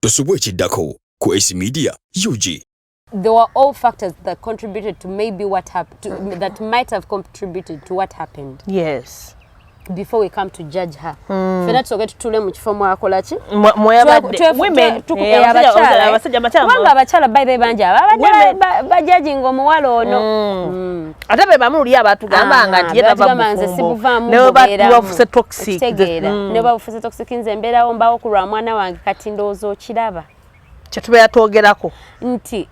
Tosubwe chiddako ku AC Media UG. There were all factors that contributed to maybe what happened, that might have contributed to what happened. Yes. Before we come to judge her. Fena tusoke tutule mu kifo mwakola ki? Women abachala babe banja ba judging omuwala ono. Ate be bamuli abatugamba nga tiyeta babufumbo. Ne bafuse toxic. Ne bafuse toxic nze mberawo mbawo kulwa mwana wange kati ndowooza okiraba. Kyatubeera twogerako. Nti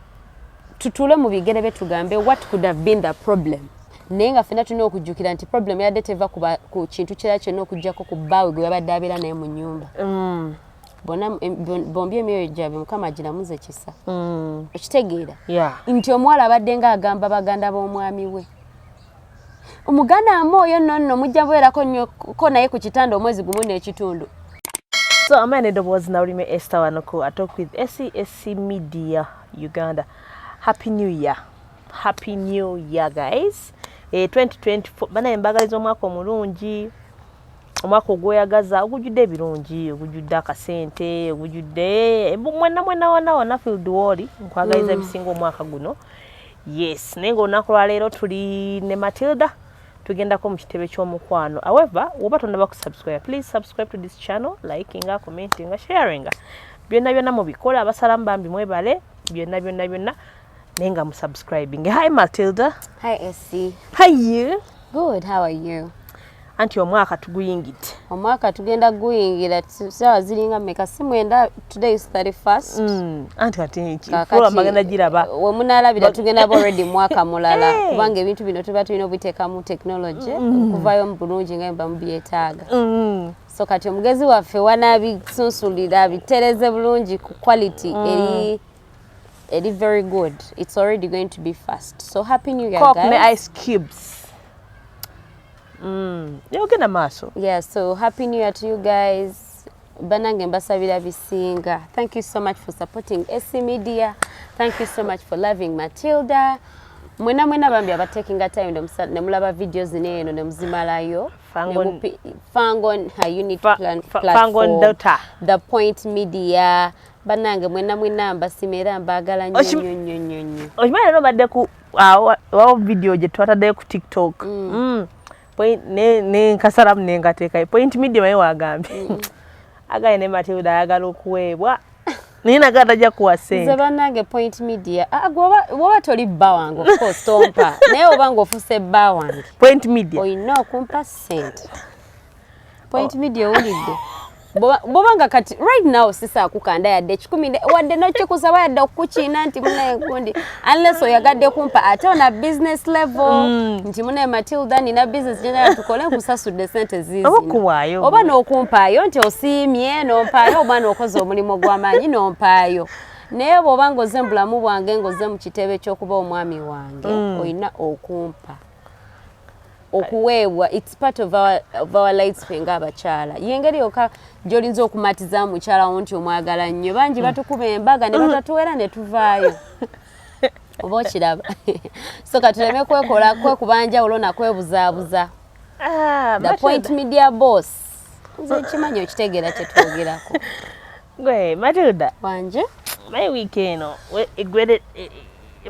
tutule mu bigere betugambe what could have been the problem. Nenga fena tulina okujjukira nti problem yadde teva ku kintu kira kyonna okujjako ku bbaawe gwe yabadde abeera naye mu nnyumba. Bombi emyoyo gyabwe Mukama agiramuze kisa. Okitegeera? Nti omuwala abadde nga agamba baganda b'omwami we. Omuganda amooyo nno mujja bwerako nnyoko naye ku kitanda omwezi gumu n'ekitundu. So amene was Naurime Esther Wanoko. I talk with AC Media Uganda. Happy New Year. Happy New Year, guys. 2024 bana embagalizo omwaka omulungi. Omwaka ogweyagaza ogujudde ebirungi, ogujudde akasente, ogujudde mwena wana field wall nkwagaliza ebisinga omwaka guno. Yes, nengo olunaku lwa leero tuli ne Matilda. Tugendako mu kitebe ky'omukwano. However, woba tonnaba kusubscribe, please subscribe to this channel, liking, commenting, sharing. Byonna mubikola abasalamu bambi mwebale, byonna nenga mu subscribing. Hi Matilda. Hi SC. How are you? Good, how are you? Anti omwaka tuguyingite. Omwaka tugenda guyingira sawa ziringa meka simwenda. Today is 31st. Anti ati full magana giraba. We munalabira tugenda already mwaka mulala kubanga ebintu bino tuba tulina obiteeka mu technology kuvayo mu bulungi nga mba mubyetaaga. So kati omugezi waffe wanabisunsulira bitereze bulungi ku quality eri very good. It's already going to be fast. So happy new year, guys. Cop me ice cubes. You're gonna maso. Yeah, so happy new year to you guys. Banange mbasabira bisinga. Thank you so much for supporting AC Media. Thank you so much for loving Matilda. Mwena bambi aba taking a time ne mulaba videos neno ne muzimalayo. Fangon her unit platform. Fangon daughter. The Point Media. Banange mwena mbasimera mbagala nnyo. Oshimala no badde ku wa video je twatadde ku TikTok. Point ne nkasalamu nengateeka Point Media maye wagambye. Agaye ne Matilda ayagala okuweebwa. Nina gata ja kuwa sente. Nze banange Point Media. Woba toli bba wange of course tompa. Naye oba ng'ofuse bba wange. Point Media. Oyina okumpa sente. Point Media owulidde. Bobanga kati right now sisa akukanda yadde 10 wadde n'okikusa yadde okukiina nti munaye gundi unless oyagadde kumpa ate ona business level nti munaye Matilda nina business general tukole nkusasudde sente zizi oba n'okumpaayo nti osiimye n'ompaayo oba n'okoze omulimu gw'amaanyi n'ompaayo naye bw'obanga oze mu bulamu bwange ng'oze mu kitebe ky'okuba omwami wange oyina okumpa okuweebwa. It's part of our lives fenga abakyala yengeri yoka jolinzo okumatiza mukyala wonti omwagala nnyo bangi batukuba embaga ne batatuwera ne tuvaayo oba kiraba so katuleme kwekubanja olona kwebuzaabuza. The Point Media boss nze kimanyi okitegeera kye twogerako gwe Matilda wanje my weekend egwere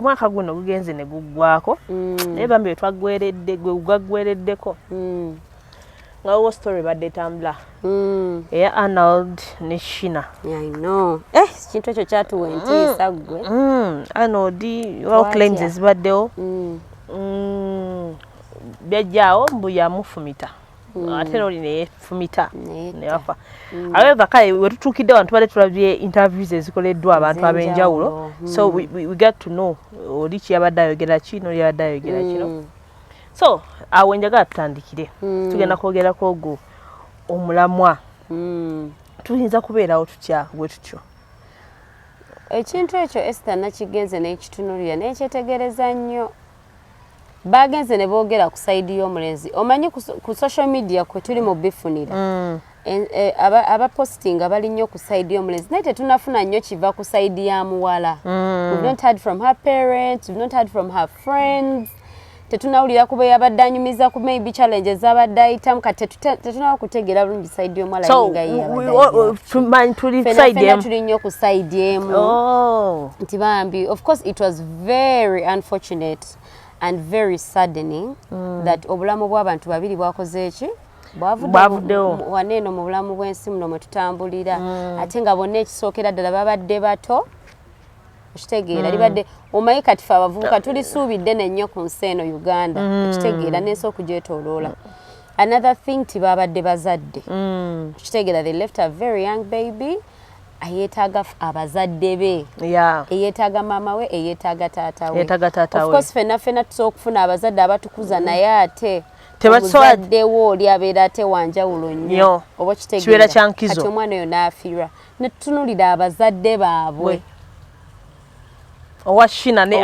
mwaka guno gugenze ne guggwako naye bambi twagwereddeko ngawo story badde tambula eya Arnold ne Shinah. I know kintu ekyo kyatuwa entiisa gwe Arnold all claims ezibaddewo byajjaawo mbu yamufumita ate noli neyefumita neyafa. However kale wetutuukidde wano tubadde tulabye interviews ezikoleddwa abantu ab'enjawulo so we get to know oli kyabadde ayogera kino yabadde ayogera kino. So awo njagala tutandikire tugenda kwogerako ogwo omulamwa tuyinza kubeerawo tutya bwe tutyo. Ekintu ekyo Esther nakigenze n'ekitunulira n'ekyetegereza nnyo. Bagenze ne boogera ku side y'omulenzi omanyi ku social media kwe tuli mu bifunira aba posting abali nnyo ku side y'omulenzi naye tetunafuna nnyo kiva ku side ya muwala. We've not heard from her parents, we've not heard from her friends. tetunawulira kuba yabadde anyumiza ku maybe challenges abadde ayitamu kati tetunawa kutegeera bulungi side y'omwala yinga tuli nnyo ku side emu nti bambi of course it was very unfortunate and very saddening that obulamu bw'abantu babiri bwakoze eki bwavuddewo waneeno mu bulamu bw'ensi muno mwe tutambulira ate nga bonna ekisookera ddala babadde bato okitegeera libadde omanyi kati fe abavubuka tulisuubidde nennyo ku nsi eno Uganda okitegeera n'ensi okugyetooloola another thing tibabadde bazadde okitegeera they left a very young baby ayetaaga abazadde be eyetaaga maama we eyetaaga taata we of course fenna tusobola okufuna abazadde abatukuza naye ate omuzaddewo oli abeera ate wanjawulo nnyo oba kitegeera kati omwana oyo n'afiirwa ne tutunulira abazadde baabwe owa Shinah ne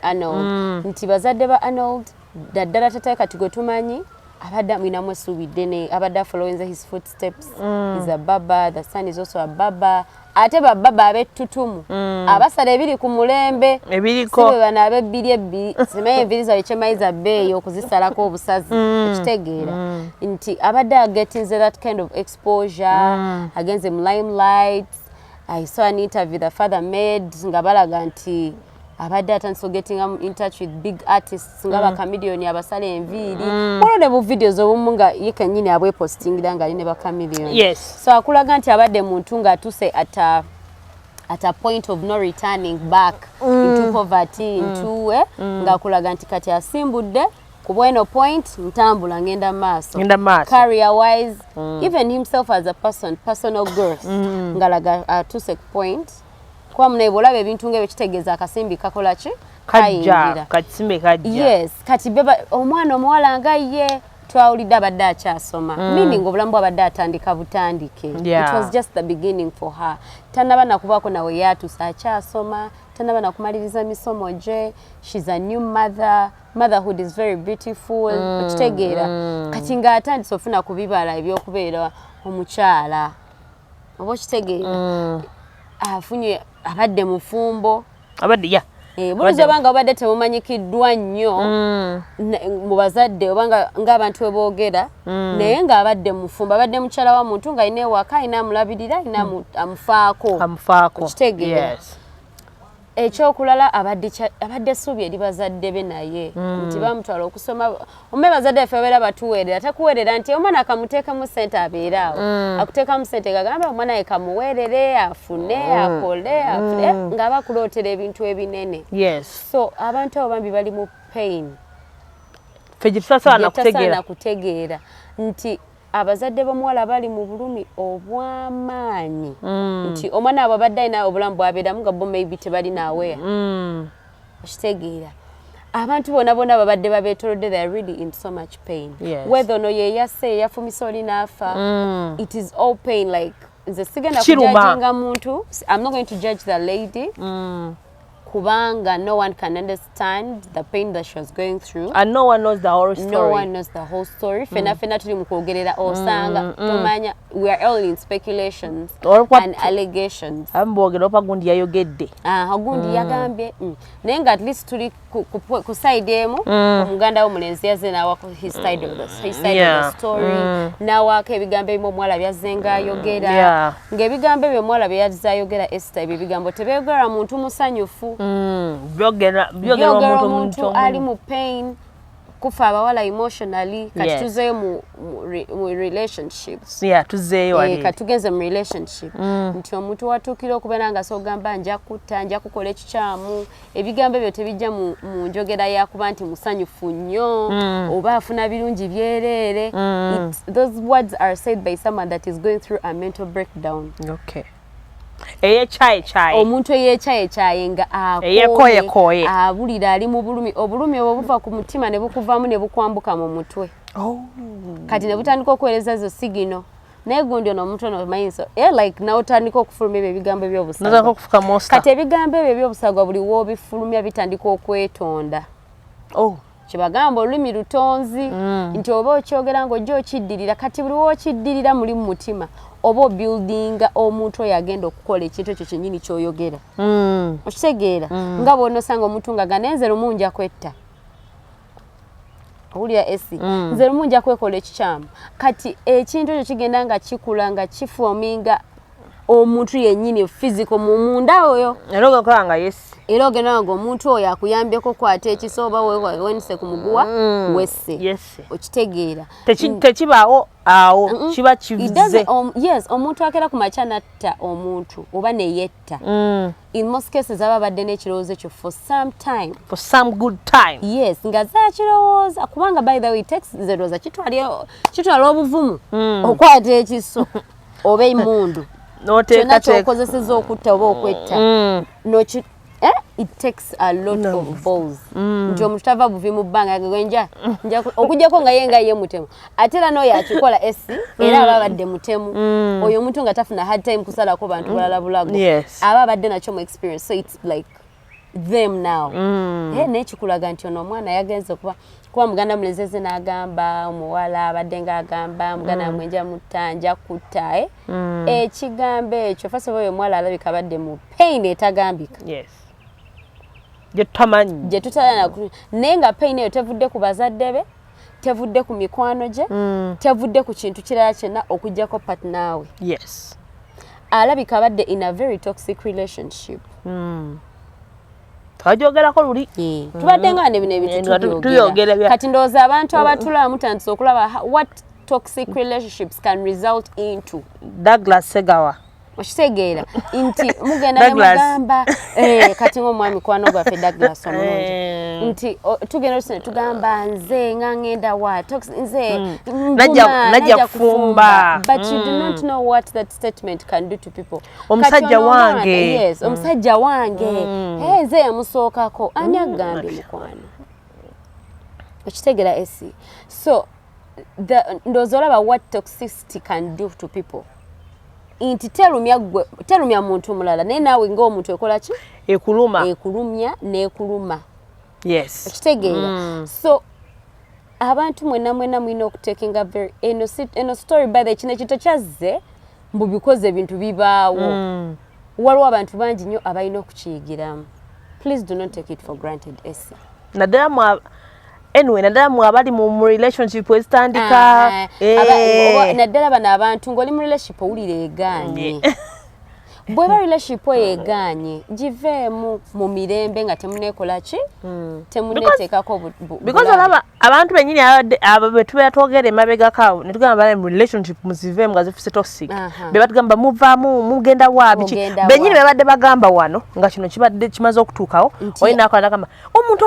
Arnold nti bazadde ba Arnold daddala tatawe kati gwe tumanyi abadde amwinamu essuubidde ne abadde following his footsteps is a baba, the son is also a baba ate bababa abettutumu abasala ebiri ku mulembe ebiriko sibe bana abebbiri simaye enviri zawe kyemayiza bbeeyi okuzisalako obusazi ekitegeera nti abadde agetinze that kind of exposure agenze mu limelight. I saw an interview the father made nga balaga nti abadde atandise getting in touch with big artists nga bakamiliyoni abasala enviiri olone bu videos obumu nga ye kennyini abwepostingira nga ali ne bakamiliyoni so akulaga nti abadde muntu nga atuse at a point of no returning back into poverty into nga akulaga nti kati asimbudde ku bweno point ntambula ngenda maaso career wise even himself as a personal growth ngalaga atuse point kwa mnaibola ebintu ngebe kitegeeza akasimbi kakola ki kajja katisime kajja yes kati beba omwana omuwala nga ye twawulidde abadde akyasoma meaning obulamu abadde atandika butandike it was just the beginning for her tanaba nakubaako nawe yatusa akyasoma tanaba nakumaliriza misomo gye she's a new mother. Motherhood is very beautiful okitegeera kati nga atandise ofuna ku bibala ebyokubeera omukyala oba okitegeera afunye abadde mufumbo abadde bulungi obanga obadde tebumanyikiddwa nnyo mu bazadde obanga ng'abantu weboogera naye ng'abadde mufumbo abadde mukyala wa muntu nga alina ewaka alina amulabirira alina amufaako okitegeera ekyokulala abadde essuubi eri bazadde be naye nti bamutwala okusoma omme bazadde baffe babeera batuweerera takuweerera nti omwana akamuteekamu ssente abeeraawo akuteekamu ssente gagamba omwana ye kamuweerere afune akole ng'aba akulootera ebintu ebinene so abantu abo bambi bali mu pain ffe gye tutasaana kutegeera nti abazadde b'omuwala bali mu bulumi obw'amaanyi nti omwana abo abadde alina obulamu bwabeeramu nga bo maybe tebalina aweya okitegeera abantu bonna bonna babadde babeetolodde they are really in so much pain whether ono yeeyase yafumisa oli n'afa it is all pain like nze sigenda kujajinga muntu I'm not going to judge the lady kubanga no one can understand the pain that she was going through and no one knows the whole story. No one knows the whole story. Fena tuli mukwogerera osanga tumanya we are all in speculations and allegations. Ambogera opa gundi yayogedde. Ogundi yagambye naye nga at least tuli ku side emu omuganda w'omulenzi yazze nawa his side of the story nawako ebigambo ebimu omwala byazzenga ayogera ng'ebigambo ebyo omwala bye yazze ayogera Esther ebyo ebigambo tebyogera muntu musanyufu byogera omuntu ali mu pain kufa abawala emotionally kati tuzeeyo mu relationships tuzeeyo kati tugenze mu relationship nti omuntu watuukira okubeera nga sogamba nja kutta nja kukola ekikyamu ebigambo ebyo tebijja mu njogera yakuba nti musanyufu nnyo oba afuna birungi byereere those words are said by someone that is going through a mental breakdown. Omuntu eyeekyaye nga akoye abulira ali mu bulumi obulumi obwo buva ku mutima ne bukuvaamu ne bukwambuka mu mutwe kati ne butandika okuweereza zo sigino naye gundi ono omuntu ono mayinso like nawotandika okufulumya ebyo ebigambo ebyobusagwa kati ebigambo ebyo ebyobusagwa buli woobifulumya bitandika okwetonda kyebagamba olulimi lutonzi nti oba okyogera ng'ojja okiddirira kati buli wookiddirira muli mu mutima oba buildinga omuntu oyo agenda okukola ekintu ekyo kyennyini ky'oyogera okitegeera nga bw'onosanga omuntu nga ganenze lumu nja kwetta Owulira esi nze lumu nja kwekola ekikyamu kati ekintu ekyo kigenda nga kikula nga kifominga omuntu yennyini physical mu munda oyo era ogakola nga yes era ogenda nga omuntu oyo akuyambyeko kwata ekisoba wenise ku muguwa wesse yes okitegeera tekibaawo awo kiba kivuze yes omuntu akera ku makya natta omuntu oba neyetta in most cases aba badde n'ekirowoozo ekyo for some good time yes nga zakirowooza kubanga by the way text zerowooza kitwala obuvumu okwata ekiso oba emundu kyonna kyokozeseza okutta oba okwetta it takes a lot of balls nti omuntu tava buvi mu bbanga genja okujjako nga ye mutemu ate era n'oyo akikola esi era aba badde mutemu oyo omuntu nga tafuna hard time kusalako bantu balala bulago aba badde nakyo mu experience so it's like them now nekikulaga nti ono omwana yagenze kuba muganda mulezeze n'agamba omuwala abadde ng'agamba muganda mwenja mutanja kutta ekigambo ekyo first of all omuwala alabika abadde mu pain etagambika gye tutalana naye nga pain eyo tevudde ku bazadde be tevudde ku mikwano gye tevudde ku kintu kirala kyonna okuggyako partner we alabika abadde in a very toxic relationship twajogerako luli tubadde nga nebino ebintu tuyogera kati ndowooza abantu abatulaba mutandise okulaba what toxic relationships can result into Douglas Segawa okitegeera nti mugenda ne mugamba kati ng'omwami kwano gwaffe Douglas omulungi nti tugenda tugamba nze nga ngenda wa nze najja kufumba but you do not know what that statement can do to people omusajja wange yes omusajja wange nze yamusookako ani agambye mukwano okitegeera esi so ndowooza olaba what toxicity can do to people inti terumya muntu mulala naye naawe ng'omuntu ekola ki ekulumya n'ekuluma okitegeera so abantu mwena mulina okutekinga very eno story by the kino ekito kyazze mbu bikoze ebintu bibaawo waliwo abantu bangi nnyo abalina okukiyigiramu please do not take it for granted esi naddala mu abali mu relationship ezitandika naddala bano abantu ng'oli mu relationship owulira egaanye bweba relationship eyo egaanye giveemu mu mirembe nga temuneekola ki temuneeteekako because olaba abantu bennyini be tubeera twogera emabegako ne tugamba bali mu relationship muziveemu nga zifuse toxic be batugamba muvaamu mugenda waabi bennyini bebadde bagamba wano nga kino kibadde kimaze okutuukawo oli naakola nagamba omuntu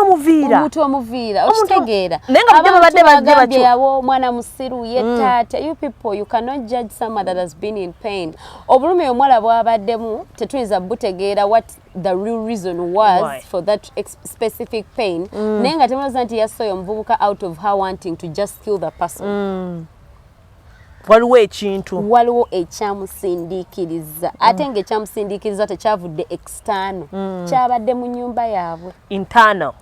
omuviira okitegeera naye nga bujja babadde bagambye yawo omwana musiru ye taata you people you cannot judge someone that has been in pain obulumi omwala bwabaddemu tetuyinza butegeera what the real reason was for that specific pain naye nga temuloza nti yasoya omuvubuka out of her wanting to just kill the person waliwo ekyamusindiikiriza ate ng'ekyamusindiikiriza tekyavudde external kyabadde mu nyumba yaabwe internal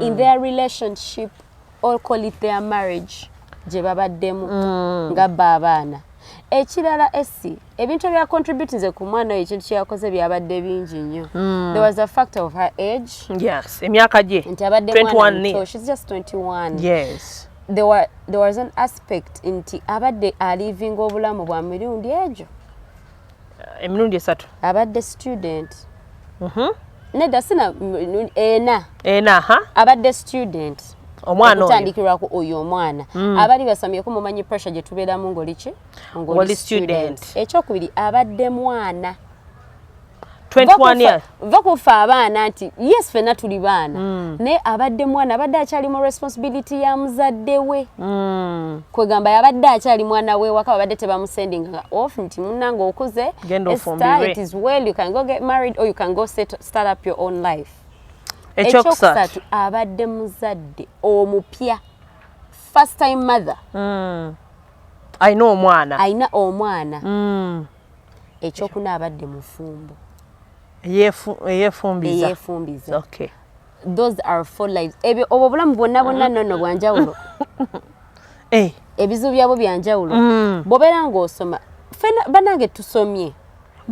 in their relationship or call it their marriage gye babaddemu nga bba abaana ekirala esi ebintu bya contributing ze ku mwana oyo ekintu kyakoze byabadde bingi nnyo there was a factor of her age emyaka gye nti abadde mwana so she's just 21 there was an aspect nti abadde alivinga obulamu bwa mirundi egyo emirundi esatu abadde student nedda sina ena abadde student omwana okutandikirwako oyo omwana abali basamyeko mumanyi pressure gye tubeeramu ng'oli student ekyokubiri abadde mwana 21 years vakufa abaana nti yes fenna tuli baana naye abadde mwana abadde akyali mu responsibility ya muzadde we kwegamba yabadde akyali mwana we waka babadde tebamusendinga off nti munnanga okuze it is well you can go get married or you can go start up your own life ekyokusatu abadde muzadde omupya first time mother ayina omwana ekyokuna abadde mufumbo eyefumbiza those are 4 lives obwo obulamu bwonna nno bwanjawulo ebizibu byabo byanjawulo bw'obeera ng'osoma bannange tusomye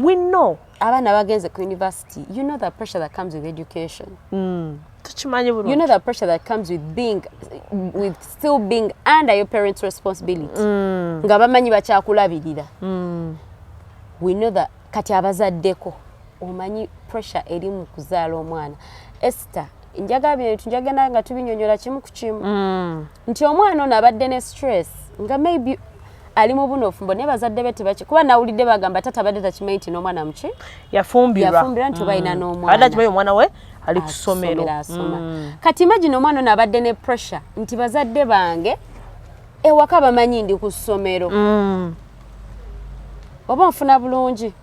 we know abaana bagenze ku university you know the pressure that comes with education You know the pressure that comes with still being under your parents' responsibility. Nga bamanyi bakyakulabirira. We know that kati abazaddeko omanyi pressure eri mu kuzaala omwana. Esther, njagala nga tubinyonyola kimu ku kimu. Nti omwana ono abadde ne stress nga maybe ali mu bunofu mbo ne bazadde be tebaki kuba nawulidde bagamba tata badde takimanyi nti n'omwana muki yafumbirwa nti balina n'omwana adda kimanyi omwana we ali ku ssomero kati imagine omwana ono abadde ne pressure nti bazadde bange ewaka bamanyi ndi ku ssomero oba nfuna bulungi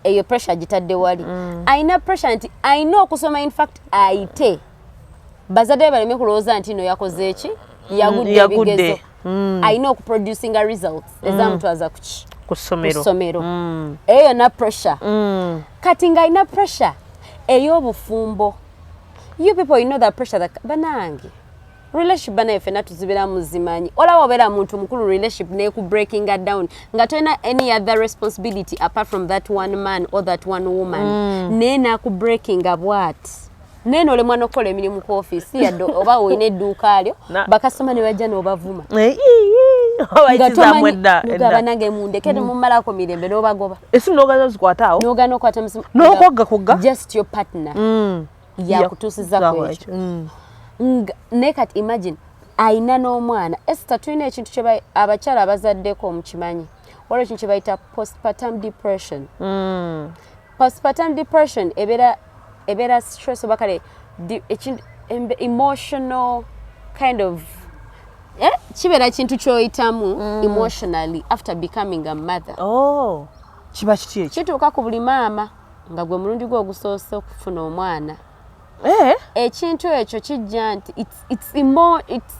eyo pressure gitadde wali ayina pressure nti ayina okusoma in fact ayite bazadde baleme kulowooza nti no yakoze eki yagudde ebigezo ayina okuproducinga results ezamutwaza ku ssomero eyo na pressure kati nga ayina pressure ey'obufumbo you people you know that pressure that banange relationship bana ife natuzibira muzimanyi olaba obera muntu mukulu relationship ne ku breaking it down nga toina any other responsibility apart from that one man or that one woman nena ku breaking abwat neno ole mwana okola emirimu ku office yaddo oba oyine edduuka alyo bakasoma ne bajja n'obavuma nga banange mundekere mumalako mirembe n'obagoba esimu n'ogaza zikwataawo n'ogana okwata musimu n'okogga just your partner yakutuusiza kwekyo ne kati imagine ayina n'omwana Esther tulina ekintu kye abakyala abazaddeko omukimanyi waliwo ekintu kye bayita postpartum depression postpartum depression ebeera stress oba kale emotional kind of kibeera kintu kyoyitamu emotionally after becoming a mother kiba kiti ekyo kituuka ku buli maama nga gwe mulundi gwe ogusoose okufuna omwana ekintu ekyo kijja nti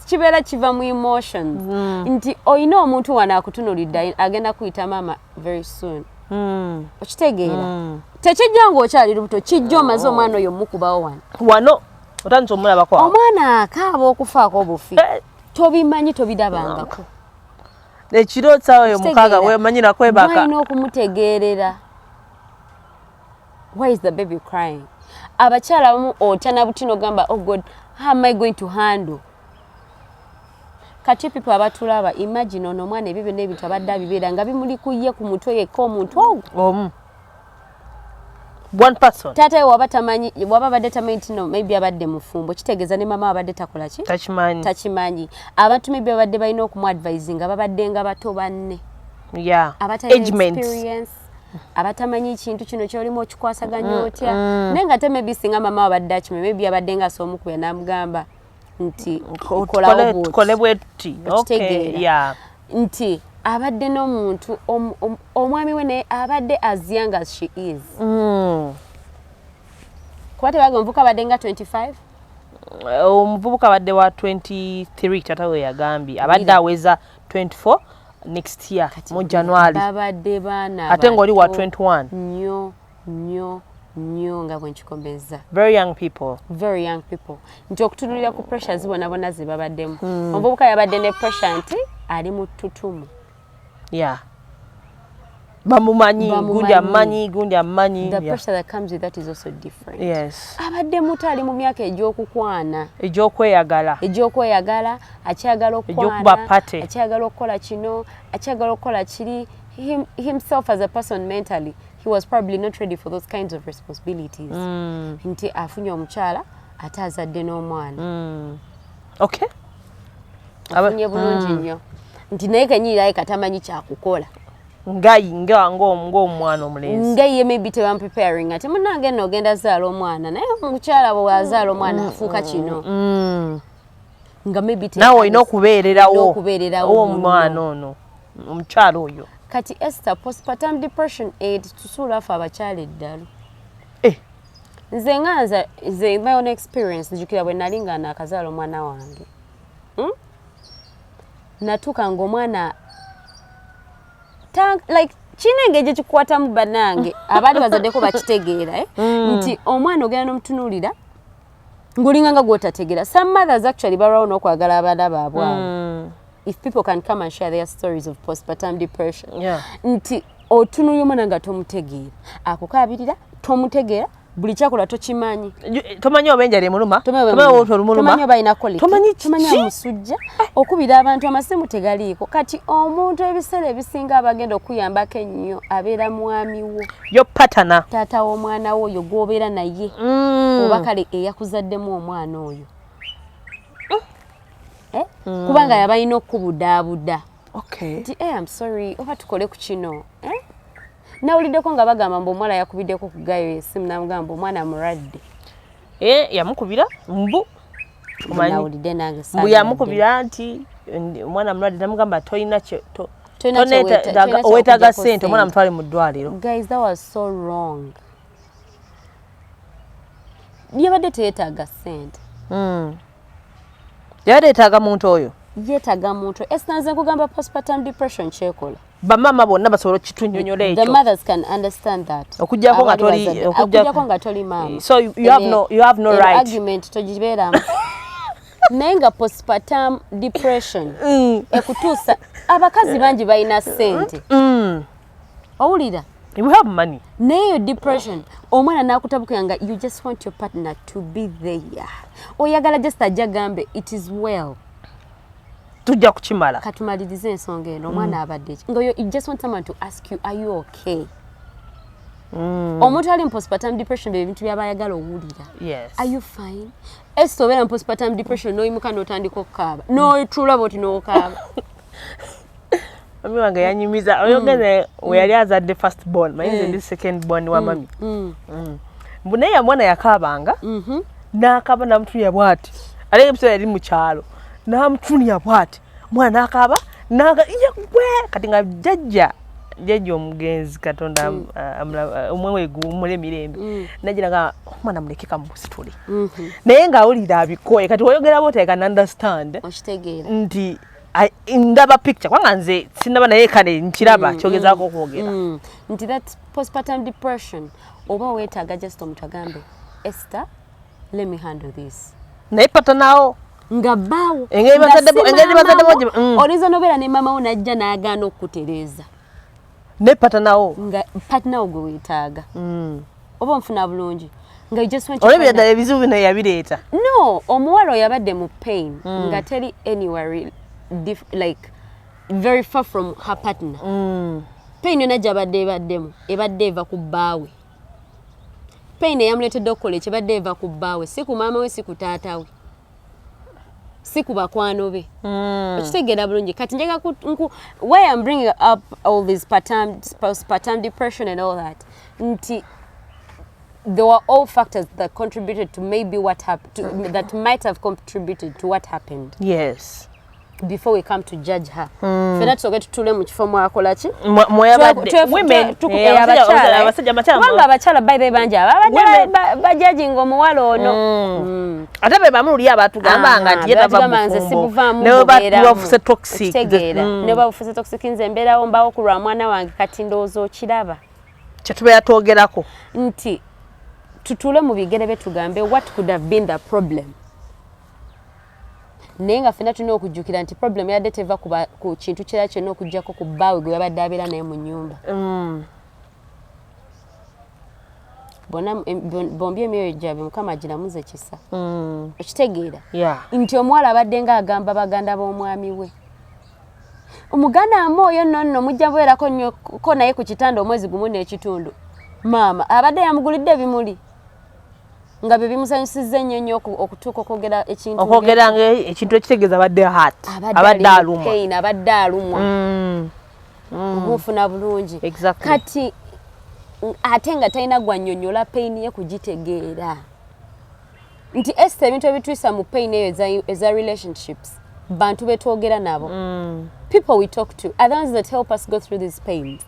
kibeera kiva mu emotions nti oyina omuntu wano akutunulidde agenda kuyita maama very soon okitegeera tekijja ng'okyali lubuto kijja omaze omwana oyo mukubawo wano otandise omulabako omwana akaaba okufaako obufi tobimanyi tobirabangako ekiro sawa yo mukaaga wemanyi nakwebaka wayina okumutegeerera why is the baby crying abakyala abamu otya na butino gamba oh god how am I going to handle kati people abatulaba imagine ono omwana ebyo byonna ebintu abadde abibeera nga bimuli kuye ku mutwe yekka omuntu ogwo one person taata we waba abadde tamanyi tino maybe abadde mufumbo kitegeeza ne mama abadde takola ki takimanyi abantu maybe abadde balina okumuadvise nga babadde nga bato banne experience abatamanyi kintu kino kyolimu okikwasaganya otya naye nga te maybe singa mama abadde akimanyi maybe abadde nga asoomukuya n'amugamba nti tukole bwetuti nti abadde n'omuntu omwami we naye abadde as young as she is kuba tebaga omuvubuka abadde nga 25 omuvubuka abadde wa 23 tata we yagambye abadde aweza 24 next year mu January babadde baana ate ng'oli wa 21 nnyo nga bwe nkikombeza very young people nti okutunulira ku pressure zibonabona ze babaddemu omuvubuka yabadde ne pressure nti ali mu ttutumu bamumanyi gundi amanyi the pressure that comes with that is also different abadde muto ali mu myaka egy'okweyagala akyagala okwana akyagala okukola kino akyagala okukola kiri himself as a person mentally he was probably not ready for those kinds of responsibilities nti afunye omukyala ate azadde n'omwana afunye bulungi nnyo nti naye kenyirirayo katamanyi kyakukola ng'omwana omulenzi ngaye maybe tebampreparing ati munange nno ogenda zaala omwana naye omukyala bwe wazaala omwana afuuka kino nga maybe naawe olina okubeererawo omwana ono omukyala oyo kati Esther postpartum depression tusuula afe abakyala eddalo nze my own experience njukira bwe nali nga naakazaala omwana wange natuuka ng'omwana like kinenge gye kikwatamu bannange abaali bazaddeko bakitegeera nti omwana ogenda n'omutunuulira ng'olinga nga gw'otategeera some mothers actually balwawo n'okwagala abaana baabwe if people can come and share their stories of postpartum depression nti otunuulira omwana nga tomutegeera akukaabirira tomutegeera buli kyakola tokimanyi tomanyi obenjali muluma tomanyi balina tomanyi musujja okubira abantu amasimu tegaliiko kati omuntu ebiseera ebisinga abagenda okuyambako ennyo abeera mwami wo yo patana taata w'omwana wo oyo gw'obeera naye oba kale eyakuzaddemu omwana oyo kubanga yabalina okukubudaabuda nti I'm sorry oba tukole ku kino nawuliddeko nga bagamba mbu omuwala yakubiddeko ku gayo esimu namugamba omwana mulwadde yamukubira mbu nawulidde nange mbu yamukubira nti omwana mulwadde namugamba tolina owetaaga ssente omwana mutwale mu ddwaliro. Guys, that was so wrong. Yabadde teyeetaaga ssente yabadde yeetaaga muntu oyo yeetaaga muntu esanze nkugamba postpartum depression kyekola bamama bonna basobola okitunyonnyola ekyo the mothers can understand that okujjako nga toli maama so you have no right argument togibeeramu naye nga postpartum depression ekutuusa abakazi bangi balina ssente owulira you have money naye yo depression omwana nakutabukira nga you just want your partner to be there oyagala just ajja gambe it is well tujja kukimala katumalirize ensonga eno omwana abadde nga you just want someone to ask you are you okay omuntu ali mu postpartum depression bye bintu byabayagala owulira are you fine esobera mu postpartum depression noyimuka n'otandika okukaaba noyitula boti n'okaaba mami wange yanyumiza oyogeze we yali azadde first born mayinze ndi second born wa mami mbu naye mwana yakaabanga n'akaaba namutunya bwati ale ebiseera yali mu kyalo namutunya bwati mwana n'akaaba yagwe kati nga jjajja omugenzi katonda omwewegu mirembe nagira nga omwana mulekeka mu busitule naye ng'awulira abikoye kati wayogera boteeka na understand nti ndaba picture kwanga nze sinaba naye kale nkiraba kyogezaako okwogera nti that postpartum depression oba weetaaga just omuntu agambe Esther let me handle this naye patanawo nga bbaawo engeri bazaddemu olinza nobeera ne maama wo najja n'agaana okukutereeza ne patanawo nga patanawo gwe weetaaga oba onfuna bulungi nga olebya ddala ebizibu bino yabireeta no omuwala oyo yabadde mu pain nga teri anywhere like very far from her partner pain yonna gy'abadde ebaddemu ebadde eva ku bbaawe pain eyamuleetedde okukola ekyebadde eva ku bbaawe si ku maama we si ku taata we si ku bakwano be okitegeera bulungi kati njega why I'm bringing up all this postpartum depression and all that nti there were all factors that contributed to maybe what happened that might have contributed to what happened yes before we come to judge her fena tusoke tutule mu kifo mwakola ki women wanga abakyala bayibe bangi ababadde bajajinga omuwala ono ate be bamululi abatugamba nga nti yebafuse toxic ne bafuse toxic nze mbeerawo mbawo kulwa mwana wange kati ndowooza okiraba kyetubeera twogerako nti tutule mu bigere be tugambe what could have been the problem naye nga ffenna tulina okujjukira nti problem yadde teva ku kintu kirala kyonna okuggyako ku bbaawe gwe yabadde abeera naye mu nnyumba bombi emyoyo gyabwe mukama agiramuze kisa okitegeera nti omuwala abadde ng'agamba baganda b'omwami we omuganda amwoyo nonno mujja bubeerako nnyoko naye ku kitanda omwezi gumu n'ekitundu maama abadde yamugulidde ebimuli nga bye bimusanyusizza ennyo okutuuka okwogera ekintu okwogera ekintu ekitegeeza abadde abadde alumwa omufuna bulungi kati ate nga talina gwannyonnyola payini ye kugitegeera nti Esther ebintu ebituyisa mu payini eyo eza relationships bantu betwogera nabo people we talk to are the ones that help us go through these pains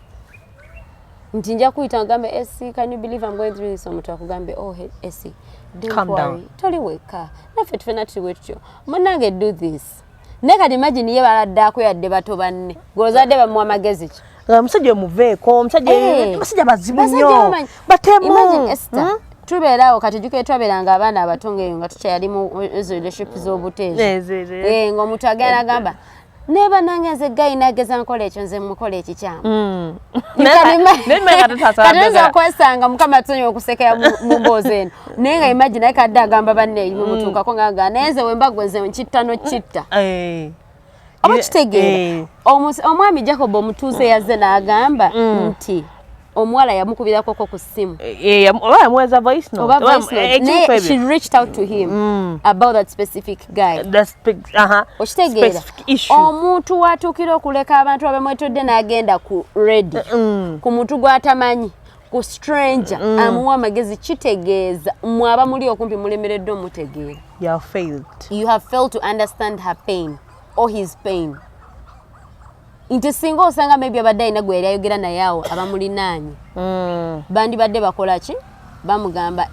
nti nja kuyita ngambe Essie can you believe I'm going through this omuntu akugambe oh Essie don't worry toli weka naffe tufena tuli tutyo munange do this naye kati imagine ye baladdaako yadde bato banne gwozadde bamuwa magezi ki omusajja omuveeko omusajja bazibu nnyo batemu imagine Esther tubeerawo kati jjuke twabeeranga abaana abato ng'eyo nga tukyali mu relationship z'obuteezi ng'omuntu agenda agamba neba nangenze guy nageza nkola ekyo nze mukola ekikyamu Kateza kwesanga mukama tonyo okusekera mu mboze eno nenga imagine akadde agamba banne mutuka ko ngaga neze wembagwe nze nkittano kitta abakitegeera omwami Jacob omutuuze yazze n'agamba nti omwala yamukubirako ku ssimu yamweza voice note she reached out to him about that specific guy okitegeera omuntu watuukira okuleka abantu abamwetodde n'agenda ku radio ku muntu gw'atamanyi ku stranger amuwa amagezi kitegeeza mwaba muli okumpi mulemeredde omutegeera you have failed to understand her pain or his pain nti singa osanga maybe abadde alina gwe yali ayogera naye awo abamulinaanye bandi badde bakola ki bamugamba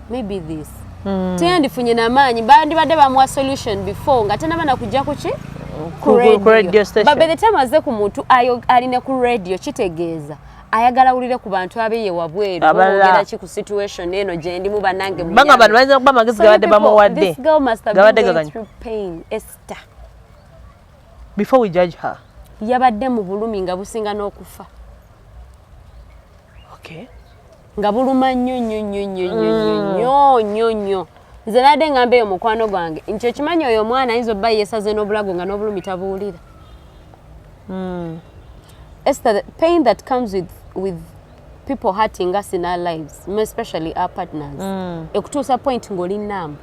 maybe this teyandifunye n'amaanyi bandi badde bamuwa solution before nga tenaba nakujja ku ki ku radio station but by the time azze ku muntu alina ku radio kitegeeza ayagala ulire ku bantu abeye wabweru ogera ki ku situation eno gye ndimu banange banga bantu bayinza kuba amagezi gabadde bamuwadde this girl must have been going through pain Esther before we judge her yabadde mu bulumi nga businga n'okufa nga buluma nnyo nze nadde ngambe eyo mukwano gwange nti okimanyi oyo omwana ayinza obba yeesaze n'obulago nga n'obulumi tabuwulira Esther, the pain that comes with people hurting us in our lives, especially our partners, ekutuusa point ng'oli nnambu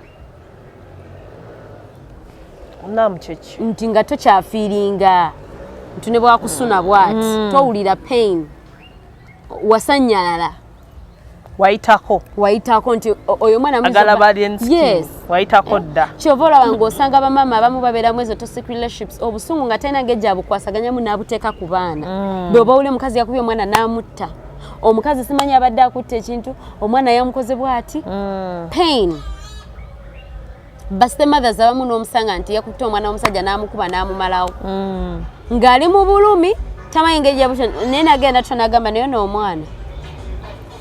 nti nga tokyafiiringa nti ne bwakusuna bw'ati towulira pain wasanyalala wayitako nti oyo mwana wayitako dda kyova olaba ng'osanga bamama abamu babeeramu ezo toxic relationships obusungu nga talina ng'ejja abukwasaganyamu n'abuteeka ku baana bw'oba wule omukazi yakubye omwana n'amutta omukazi simanyi abadde akutta ekintu omwana yamukoze bw'ati pain basite mothers abamu n'omusanga nti yakutte omwana w'omusajja n'amukuba n'amumalawo ng'ali mu bulumi tamanyi engeri yabutyo naye nagenda tonagamba naye n'omwana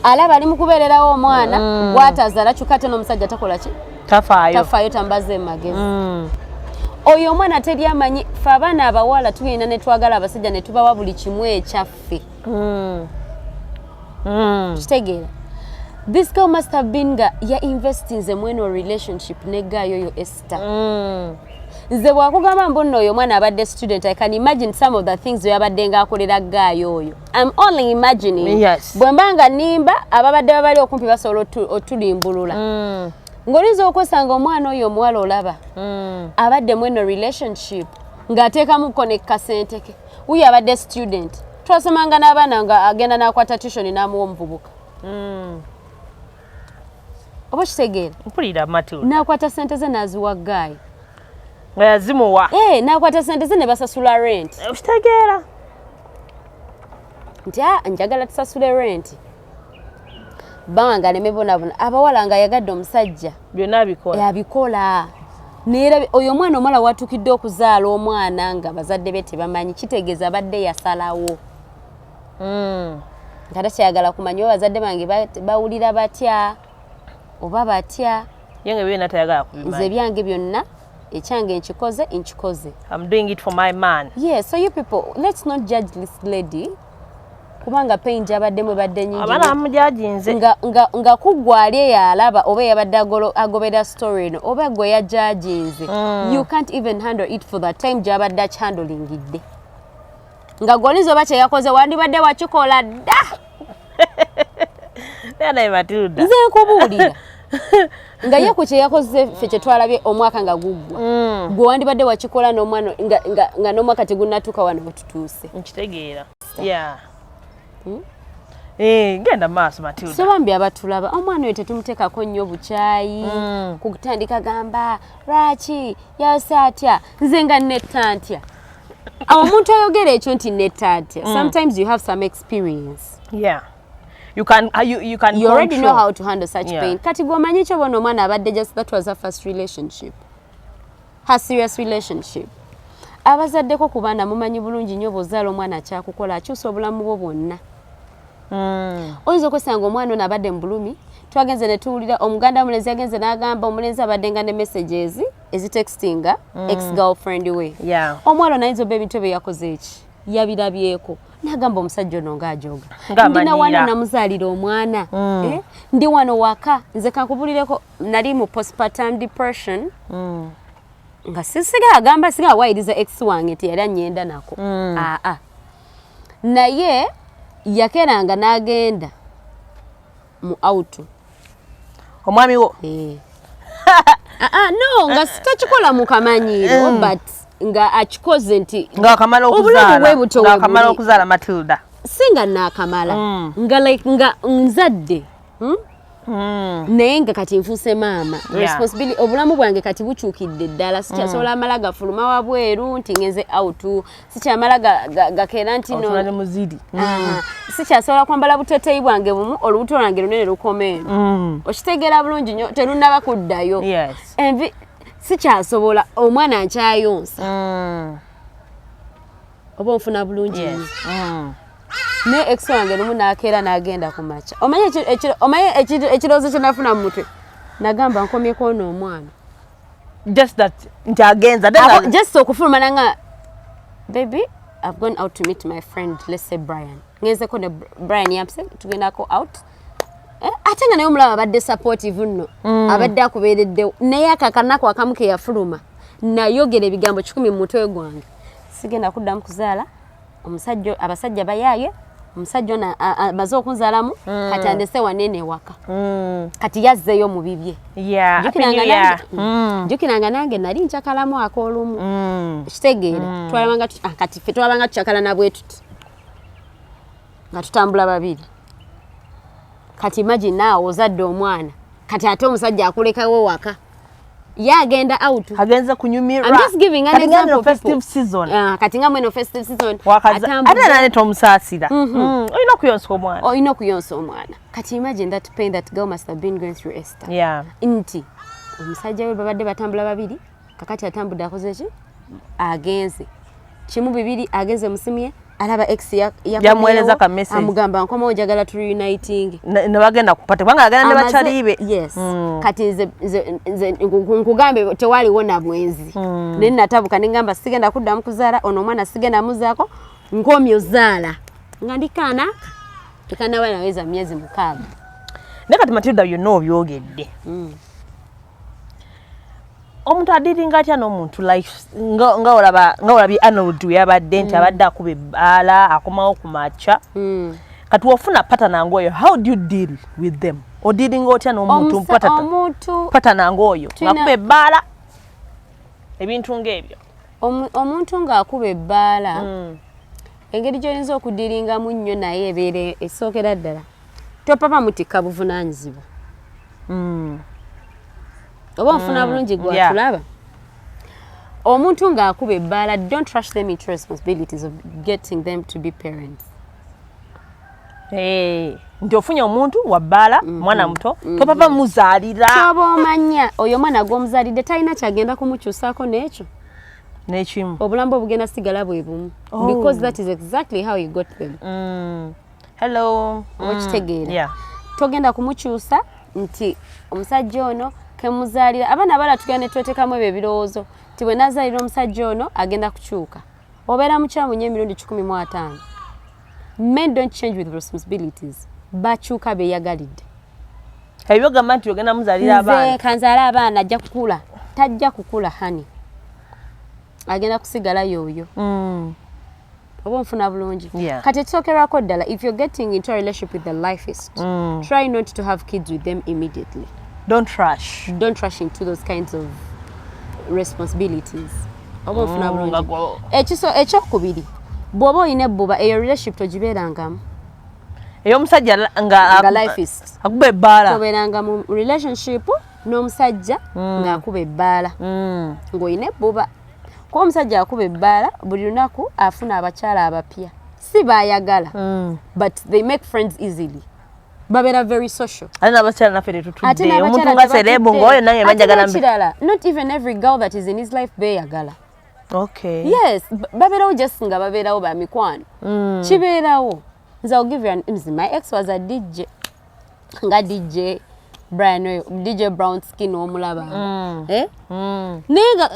alaba ali mu kubeererawo omwana bw'atazaala kyokka ate n'omusajja takola ki tafaayo tambaze emagezi oyo omwana teri amanyi fe abaana abawala tugenda ne twagala abasajja ne tubawa buli kimu ekyaffe kitegeera this girl must have been nga ya investing ze mweno relationship ne guy oyo Esther nze bwakugamba mbonna oyo mwana abadde student I can imagine some of the things yabadde nga akolera guy oyo I'm only imagining bwe mbanga nimba ababadde babali okumpi basobola otulimbulula ng'olinza okwesanga omwana oyo omuwala olaba abadde mweno relationship ng'ateekamu koneka sente ke wuyo abadde student twasomanga n'abaana nga agenda n'akwata tuition n'amuwa omuvubuka oba kitegeera mpulira Matilda n'akwata sente ze n'aziwa guy nga yazimuwa n'akwata sente ze ne basasula rent okitegeera nti njagala tusasule rent banga nemebonabona abawala nga yagadde omusajja byonna abikola neera oyo omwana omala watukidde okuzaala omwana nga bazadde be tebamanyi kitegeeza abadde yasalawo nga takyayagala kumanya oba bazadde bange bawulira batya oba batya yange byonna tayagala kubimanyi nze byange byonna ekyange nkikoze I'm doing it for my man. Yeah, so you people, let's not judge this lady. Kubanga pain jabadde mwe badde nyingi. Abana amujajinze. Nga kugwali ya alaba oba yabadde agobeda story no oba gwe ya judginze. You can't even handle it for the time jabadde handling idde. Nga golizo bache yakoze wandi badde wakikola da. Yana Matilda. Nze nkubulira. Nga yakuche yakoze feche twalabye omwaka nga guggwa gwe wandibadde wakikola n'omwana nga n'omwaka tegunnatuuka wano wetutuuse nkitegeera genda maaso Matilda so bambi abatulaba omwana oyo tetumuteekako nnyo bukyayi kutandika gamba lwaki yawose atya nze nga netta ntya omuntu ayogera ekyo nti netta atya sometimes you have some experience you can you already know how to handle such pain kati gomanyi kyo bono omwana abadde just that was her first relationship her serious relationship abazaddeko ku baana mumanyi bulungi nnyo bw'ozaala omwana akyakukola akyusa obulamu bwo bwonna oyinza okwesanga omwana onabadde mu bulumi twagenze ne tuwulira omuganda omulenzi yagenze n'agamba omulenzi abadde nga ne messages ezitextinga ex-girlfriend we. Yeah. Omwana nayizo ebintu bye yakoze eki. Yabirabyeko. Nagamba omusajja ono ng'ajoga. Ndina wano namuzaalira omwana. Ndi wano waka. Nze kankubulireko nali mu postpartum depression. Nga sisiga agamba siga wayiriza ex wange nti yali anyenda nako. Naye yakeranga n'agenda mu auto. Omwami wo? No, nga sitakikola mu kamanyiro, but nga akikoze nti nga akamala okuzaala Matilda. Singa naakamala. Nga nzadde. Naye nga kati nfuuse maama. Responsibility obulamu bwange kati bukyukidde ddala. Sikyasobola amala gafuluma wabweru nti ngenze out. Sikyamala gakeera nti no. Sikyasobola kwambala buteteeyi bwange bumu olubuto lwange lunene lukomeeno. Okitegeera bulungi nnyo terunnaba kuddayo. Envi sikyasobola omwana nkyayonsa. Oba onfuna bulungi nnyo. Ne ex wange lumu nakeera n'agenda ku macha. Omanyi ekirowoozo kye nafuna mu mutwe. Nagamba nkomyeko ono omwana. Just that nti agenza. Just okufuluma nanga, baby, I've gone out to meet my friend, let's say Brian. Ngezeko ne Brian yapse tugendako out. Ate nga naye omulaba abadde supportive nno. Abadde akubeereddewo. Naye akakanako akamu ke yafuluma. Nayogera ebigambo 10 mu mutwe gwange. Sigenda kuddamu kuzaala. Abasajja bayaaye. Omusajja ono amaze okunzaalamu kati andese wanene waka. Kati yazzeeyo mu bibye. Jjukiranga nange nali nkyakalamu ak'olumu. Kitegeera kati ffe twabanga tukyakala na bwe tuti nga tutambula babiri. Kati imagine naawe ozadde omwana kati ate omusajja akulekawo waka. Agenda out. Agenza kunyumira. I'm just giving an example. Festive season. Kati nga mweno festive season. Ate nane tomusaasira. Oyina okuyonsa omwana. Oyina okuyonsa omwana. Kati imagine that pain that girl must have been going through, Esther. Nti omusajja we babadde batambula babiri kakati atambudde akoze ki? Agenze. Kimu bibiri agenze musimu ye. Alaba ex yamweleza ka message amugamba nkoma ojagala to reuniting ne bagenda kupata kubanga agenda ne bachalibe. Kati nze nkugambe tewaliwo na bwenzi. Ne natabuka ningamba sigenda kuddamu kuzaala ono mwana sigenda muzaako nkomyo zaala nga ndikaana tekana wala naweza miezi 6. Ne kati Matilda byogedde. Omuntu adiringa atya n'omuntu life nga olabye Arnold yabadde nti abadde akuba ebbaala akomawo ku macha. Kati wafuna patana ngoyo, how do you deal with them? Odiringa otya n'omuntu patana ngoyo ngakuba ebbaala ebintu ng'ebyo. Omuntu ng'akuba ebbaala engeri gy'oyinza okudiringamu nnyo naye ebeere esookera ddala topapa mutikka buvunaanyizibwa. Oba nfuna bulungi gwatulaba. Omuntu ng'akuba ebbaala, don't rush them into responsibilities of getting them to be parents. Nti ofunye omuntu wa bbaala mwana muto topapa muzaalira. Kyoba omanya oyo mwana gw'omuzaalidde talina kyagenda kumukyusaako n'ekyo. N'ekimu. Obulamu obugenda sigala bwe bumu. Because that is exactly how you got them. Hello. Okitegeera. Togenda kumukyusa nti omusajja ono kemuzaalira abaana bala tugende tweteekamu ebyo ebirowoozo nti bwe nazaalira omusajja ono agenda kukyuka. Obeera mukyamu nnyo emirundi 15. Men don't change with responsibilities. Bakyuka beeyagalidde. Ebyo gamba nti ogenda muzaalira abaana. Nze kanzaala abaana ajja kukula. Tajja kukula hani. Agenda kusigala yoyo. Oba nfuna bulungi. Kati ekisookerwako ddala, if you're getting into a relationship with the lifeist, try not to have kids with them immediately. Don't rush into those kinds of responsibilities. Oba nfuna bulungi. Ekyokubiri, bw'oba olina ebbuba eyo relationship togibeerangamu. Ey'omusajja nga lifeist. Akuba ebbaala. Tobeeranga mu relationship n'omusajja ng'akuba ebbaala. Ng'olina ebbuba. Kuba omusajja akuba ebbaala buli lunaku afuna abakyala abapya. Si baayagala. But they make friends easily. Babeera very social. Ate n'abakyala naffe tetutudde. Omuntu nga serebu ng'oyo nange bajagala mbe. Not even every girl that is in his life beeyagala. Okay. Yes, babeerawo just nga babeerawo ba mikwano. Kibeerawo. Nze I'll give you my ex was a DJ. Nga DJ. Brian DJ Brown skin omulaba nenga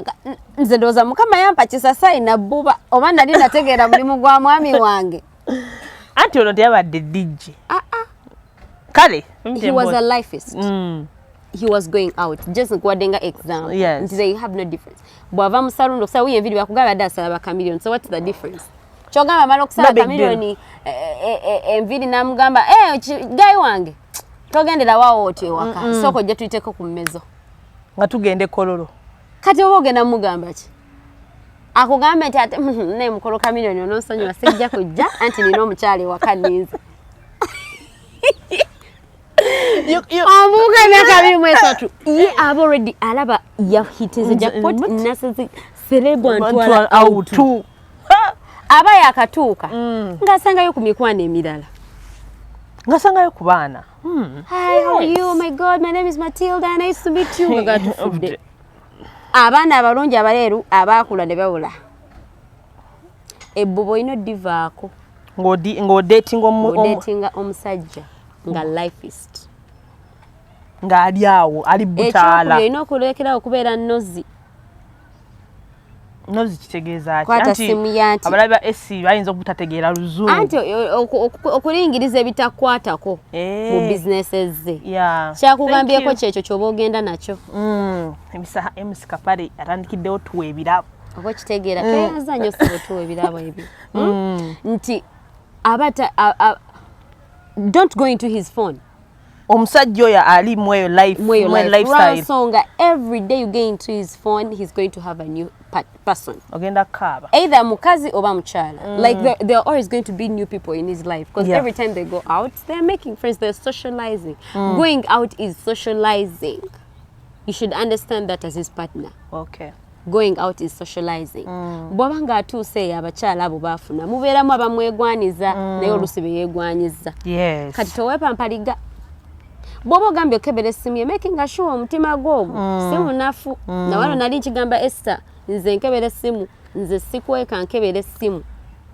nze ndoza mukama yampa kisasa ina buba oba nali nategeera mulimu gwa mwami wange anti ono teyabadde DJ kale he was a lifeist he was going out just nkwaddenga exam yes. nti they have no difference bwava mu salon okusa wiye video bakugaba adda asala chameleon so what's the difference chogamba malo kusala chameleon envidi namugamba guy wange togendera wawo otyo waka soko je tuiteko ku mmezo nga tugende kololo kati obo ogenda mugamba ki akugamba nti ate ne mukolo chameleon onosonyi wasejja kujja anti nino omukyali waka ninze amuga myaka 23 ye I've already alaba ya hiteze jackpot nasazi celebwa ntwala out aba yakatuuka ngasangayo ku mikwano emirala ngasangayo ku baana hi how are you oh my god my name is Matilda nice to meet you ngagatufudde abaana abalungi abaleeru abaakula ne bawula ebbobo ino divaako ng'odatinga omusajja nga lifeist nga ali awo ali butaala ekyokulya ina okulekerawo okubeera nozi kitegeeza ki anti abalabi ba esi bayinza okutategeera luzungu anti okulingiriza ebitakwatako mu businesses ze kyakugambyeko kyekyo kyoba ogenda nakyo emisika pale atandikiddewo tuwa ebirabo oba kitegeera teyaza nnyo sibo tuwa ebirabo ebyo nti abata don't go into his phone omusajja oyo ali mweyo lifestyle songa every day you get into his phone he's going to have a new person ogenda kaaba either mukazi oba muchala like there are always going to be new people in his life because every time they go out they're making friends, they're socializing. Going out is socializing. You should understand that as his partner. Okay. Going out is socializing. Bwabanga atuuse abakyala abo bafuna mubeeramu abamwegwaniza naye olusi beyegwanyiza. Yes. Kati towepa mpaliga Bobo gambye okebere simu making sure omutima gwogo simu nafu na wano nali kigamba Esther nze nkebere simu nze sikweka nkebere simu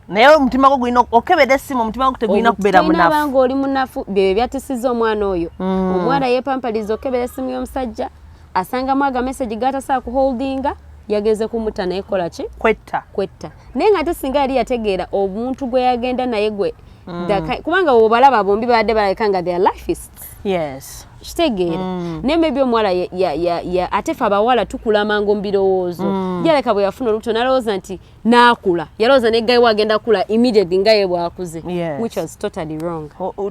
naye omutima gwo gulina okebere simu omutima gwo tegulina kubeera munafu n'abango oli munafu bye byatisiza omwana oyo omwana yepampaliza okebere simu y'omusajja asanga mwaga message gatasaa ku holdinga yageze kumuta naye kola ki kwetta naye nga tesinga yali yategeera omuntu gwe yagenda naye gwe kubanga obalaba bombi badde balekanga their lifeists. Yes. Kitegeera ne maybe omwala ya atefa abawala tukula mango mbirowoozo yaleka bwe yafuna olubuto nalowooza nti naakula yalowooza ne guy wagenda kula immediately nga ye bwakuze which was totally wrong.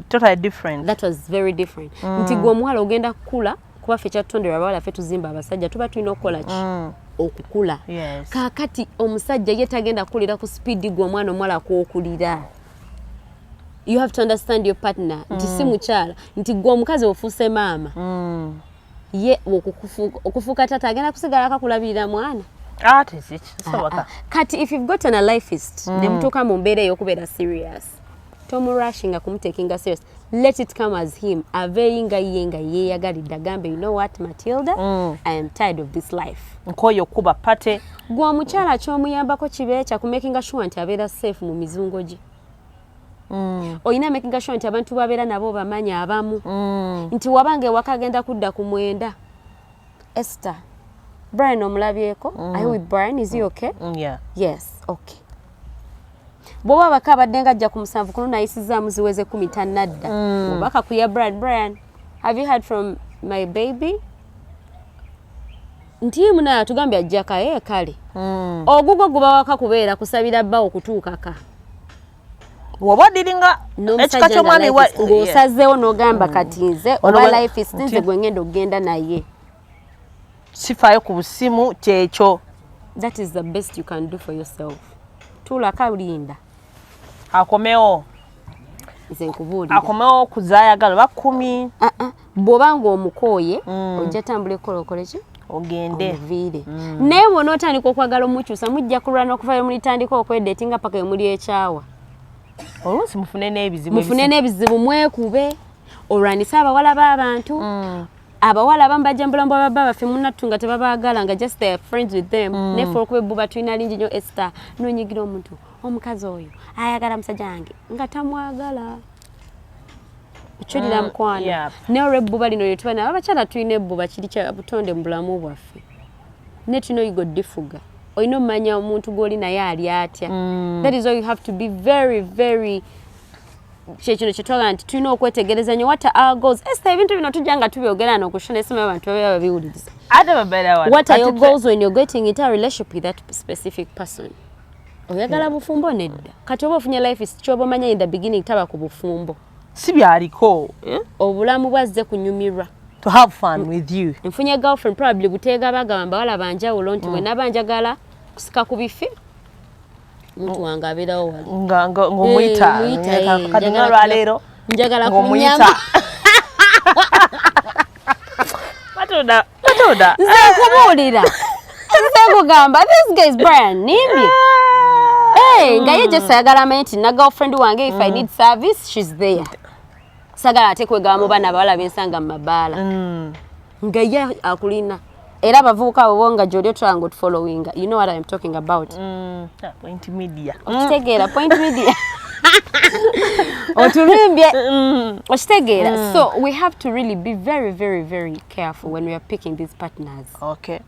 Totally different. That was very different. Nti gwe omwala ogenda kula kuba ffe kyatutondera abawala ffe tuzimba abasajja tuba tulina okukola ki okukula kaakati omusajja ye tagenda kukulira ku speed gwe omwana omwala kw'okulira. You have to understand your partner. Nti si mukyala nti gwe omukazi ofuuse maama ye okufuuka tata agenda kusigala akakulabirira mwana kati if you've gotten a lifeist ne mutuuka mu mbeera ey'okubeera serious tomurushinga kumutekinga serious. Let it come as him aveeyinga ye nga yeeyagalidde agambe you know what Matilda I am tired of this life nkoyo kuba pate gwe omukyala ky'omuyambako kibe kya kumakinga sure nti abeera safe mu mizungo gye. Oyina making sure nti abantu babeera nabo bamanya abamu nti wabange ewaka agenda kudda ku mwenda. Esther Brian omulabyeko are you with Brian is he okay? Yeah. Yes okay. Bwoba baka abadde nga ajja ku musanvu kuno nayisizaamu ziweze 10 nadda obaka kuya Brian have you heard from my baby nti muna atugambye ajja kaye kale ogugwo guba waka kubeera kusabira bba okutuukaka wabadiringa ekika ky'omwami ng'osazeewo n'ogamba kati nze oba life is nze gwe ngenda okugenda naye sifaayo ku busimu kyekyo. That is the best you can do for yourself. Tuula kalinda akomewo nze nkubuulira akomewo kuzaayagala 10 bw'oba ng'omukooye ojja tambula ekkola okole ki ogende viire naye bw'ona otandika okwagala omukyusa mujja kulwana okuvayo mulitandika okwedeetinga paka emuli ekyawa oluusi mufune n'ebizibu mwekube olwanisa abawala b'abantu abawala abamu bajambula mbu ababba baffe munnattu nga tebabaagala nga just they are friends with them nefe olwokuba ebbuba tulina lingi nnyo Esther n'onyigira omuntu omukazi oyo ayagala musajja wange nga tamwagala Uchulira mukwano. Ne olw'ebbuba lino lye tubana abakyala tulina ebbuba kiri kya butonde mu bulamu bwaffe. Ne tulina oyiga oddifuga. Olina omanya omuntu gw'oli naye ali atya. That is why you have to be very, very kino kyetwaga nti tulina okwetegereza nnyo what are our goals. Esther, ebintu bino tujja nga tubyogera n'okushona esima abantu baba babiwuliriza. What are your goals when you're getting into a relationship with that specific person? Oyagala bufumbo nedda. Kati oba ofunye life is kyoba omanya in the beginning taba ku bufumbo. Si byaliko. Obulamu bwazze kunyumirwa. To have fun with you. Nfunye girlfriend probably buteega bagamba wala banjawulo nti we nabanjagala kusika ku bifi. Muntu wange abeerawo wali. Ng'omuyita. Kati nga lwaleero. Njagala kunyamba. Matilda. Nze kumuwulira. Nze kugamba this guy is brand nimbi. Hey, nga ye just ayagala amenye nti na girlfriend wange if I need service she's there. Sagala ate kwegaba mu bana abawala b'ensanga mu mabaala. Nga ye akulina. Era abavubuka abo nga gy'oli otwanga following. You know what I'm talking about. Point media. Okitegeera point media. Otulimbye. Okitegeera. So we have to really be very, very, very careful when we are picking these partners. Okay.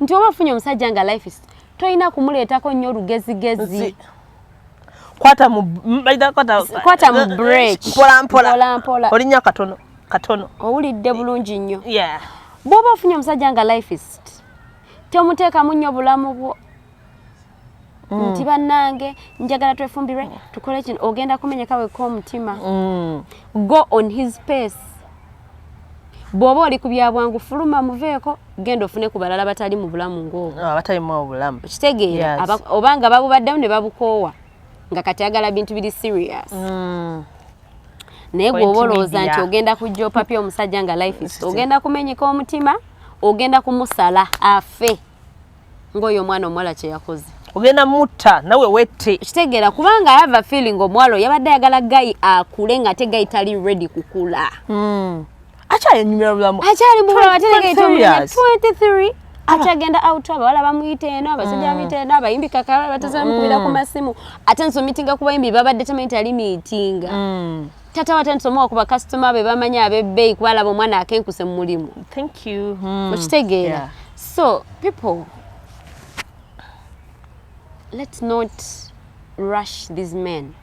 Nti oba afunye omusajja nga life is toyina kumuleetako nnyo olugezigezi. Kwata mu break. Mpola. Olinnya katono. Owulidde bulungi nnyo. Yeah. Bw'oba ofunye omusajja nga lifeist tomuteekamu nnyo bulamu bwo nti bannange njagala twefumbirwe tukole kino ogenda kumenyeka wekka omutima. Go on his pace. Bw'oba oli ku byabwangu fuluma muveeko genda ofune ku balala batali mu bulamu ng'obwo. Batali mu bulamu. Kitegeera obanga babubaddemu ne babukoowa nga kati agala bintu biri serious. Naye gwoba olowooza nti ogenda kujja opapya omusajja nga lifeist ogenda kumenyeka omutima ogenda kumusala afe ng'oyo omwana omuwala kye yakoze. Ogenda mutta nawe wette. Kitegeera kubanga I have a feeling omwalo yabadde ayagala gayi akule nga ate gayi tali ready kukula. Akyali nyumira bulamu. Akyali mu bulamu ate gayi 23. Akyagenda out abawala bamuyita eno abasajja bamuyita eno abayimbi kakala batazamukubira ku masimu ate nsomitinga ku bayimbi babadde tamanyi tali miitinga. Tata watansomoa kuba customer be bamanya abebbeyi kubalaba omwana akenkuse mu mulimu. Thank you. Okitegeera. So people, let's not rush these men.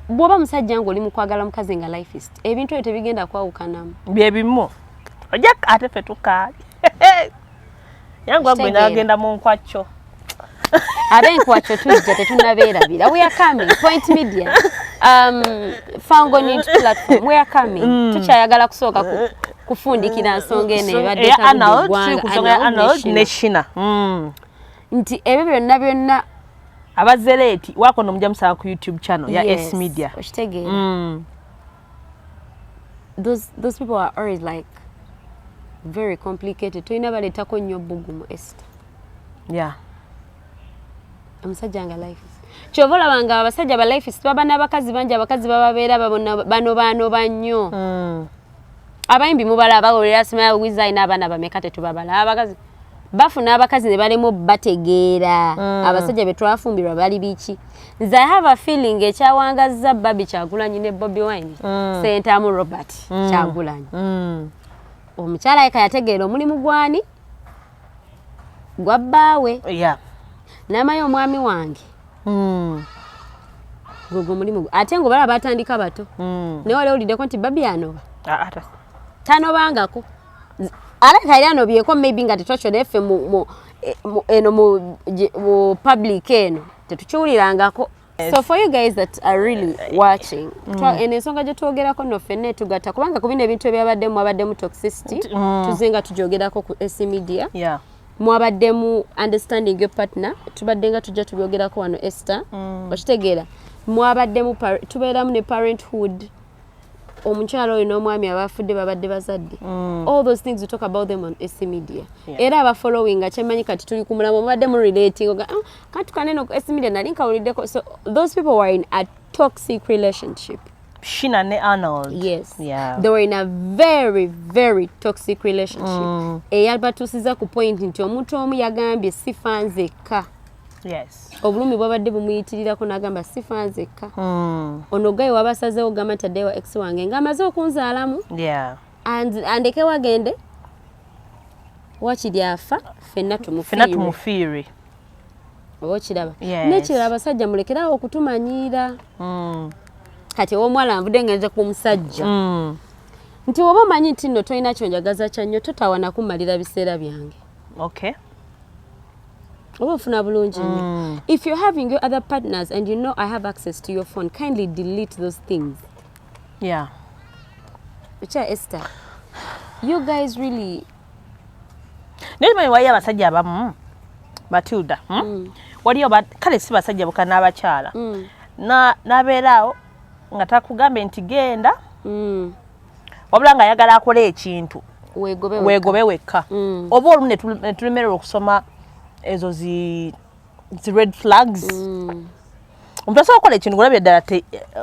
Bw'oba musajja ng'oli mu kwagala mukazi nga lifeist ebintu ebyo tebigenda kwawukanamu. Bye bimu. Ojja ate ffe tukaali. Yangu agwe n'agenda mu nkwakyo. Abenkwacho tujja tetunabeerabira. We are coming. Point media. Fango need platform. We are coming. Tukyayagala kusooka kufundikira nsonga eno ebadde Arnold ne Shinah. Nti ebyo byonna abazeleeti wako nomujja musaba ku YouTube channel ya S Media. Those people are always like very complicated. Toyina baleetako nnyo bbugumu Esther. Yeah. Omusajja nga lifeist. Kyova olabanga abasajja ba lifeist baba n'abakazi bangi abakazi bababeera bano bannyo. Abayimbi mubala abawulira Smile Wizard n'abaana bameka tetubabala. Abakazi bafuna abakazi ne balemu bategeera. Abasajja be twafumbirwa bali biki. Nze I have a feeling ekyawangazza Babi Kyagulanyi ne Bobi Wine. Sentamu Robert Kyagulanyi. Omukyala yeka yategeera omulimu gwani gwa bbaawe. Yeah. Namayo omwami wange. Gogo mulimu. Ate ngo bala batandika bato. Ne wale oliddeko nti Babi anoba. Tanobangako. Aleka era anobyeko maybe nga tetwakyo effe mu public eno. Tetukiwulirangako. So for you guys that are really watching, ensonga gye twogerako no ffenna tugatta kubanga ku bino ebintu ebyabaddemu toxicity tuzinga tujogerako ku S Media. Yeah. Mwabaddemu understanding your partner tubadde nga tujja tubyogerako wano Esther. Okitegeera mwabaddemu tubeeramu ne parenthood omukyala oyo n'omwami abafudde babadde bazadde. All those things we talk about them on S Media. Era abafollowing kyemanyi kati tuli ku mulamu mubaddemu relating kati kaneno ku S Media nali nkawuliddeko. So those people were in a toxic relationship. Shinah ne Arnold. Yes. Yeah. They were in a very, very toxic relationship. Eyabatuusiza ku point nti omuntu omu yagambye sifa nzekka Yes. Obulumi bwabadde bumuyitirirako n'agamba sifanzekka. Ono gaye wabasazeewo gamba taddeewa ex wange ng'amaze okunzaalamu. Yeah. Andeke wagende. Wakiri afa ffenna tumufiire. Oba okiraba. N'ekirala abasajja mulekerawo okutumanyiira. Kati omuwala anvudde nga nja ku musajja. Nti oba omanyi nti nno tolina kyonjagaza kya nnyo totawana kumalira biseera byange. Okay. Oba ofuna bulungi nnyo. If you're having your other partners and you know I have access to your phone, kindly delete those things. Yeah. Ucha Esther, you guys really... Nelimanyi wali abasajja abamu Matilda. Waliyo kale si basajja buka n'abakyala. N'abeeraawo nga takugambe nti genda. Wabula nga ayagala akole ekintu. Weegobe wekka. Oba olumu ne tulemererwa okusoma ezo zi red flags. Omuntu asobola okukola ekintu ng'olabye ddala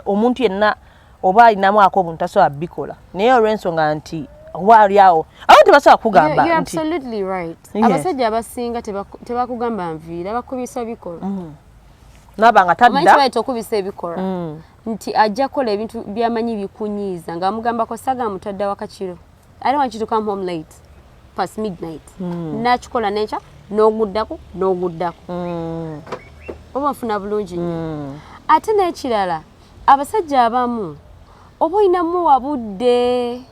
omuntu yenna oba alinamu ako obuntu asobola bikola. Naye olw'ensonga nti oba ali awo abantu tebasobola kugamba nti. You're absolutely right. Abasajja abasinga tebakugamba nviira bakubisa bikola. Naba nga tadda. Manyi kibaita okubisa ebikola. Nti ajja kola ebintu byamanyi bikunyiiza ng'amugamba ko saga mutadda wakakiro. I don't want you to come home late past midnight. Nakikola n'ekya n'oguddako. Oba nfuna bulungi nnyo. Ate n'ekirala abasajja abamu oba oyinamu wabudde.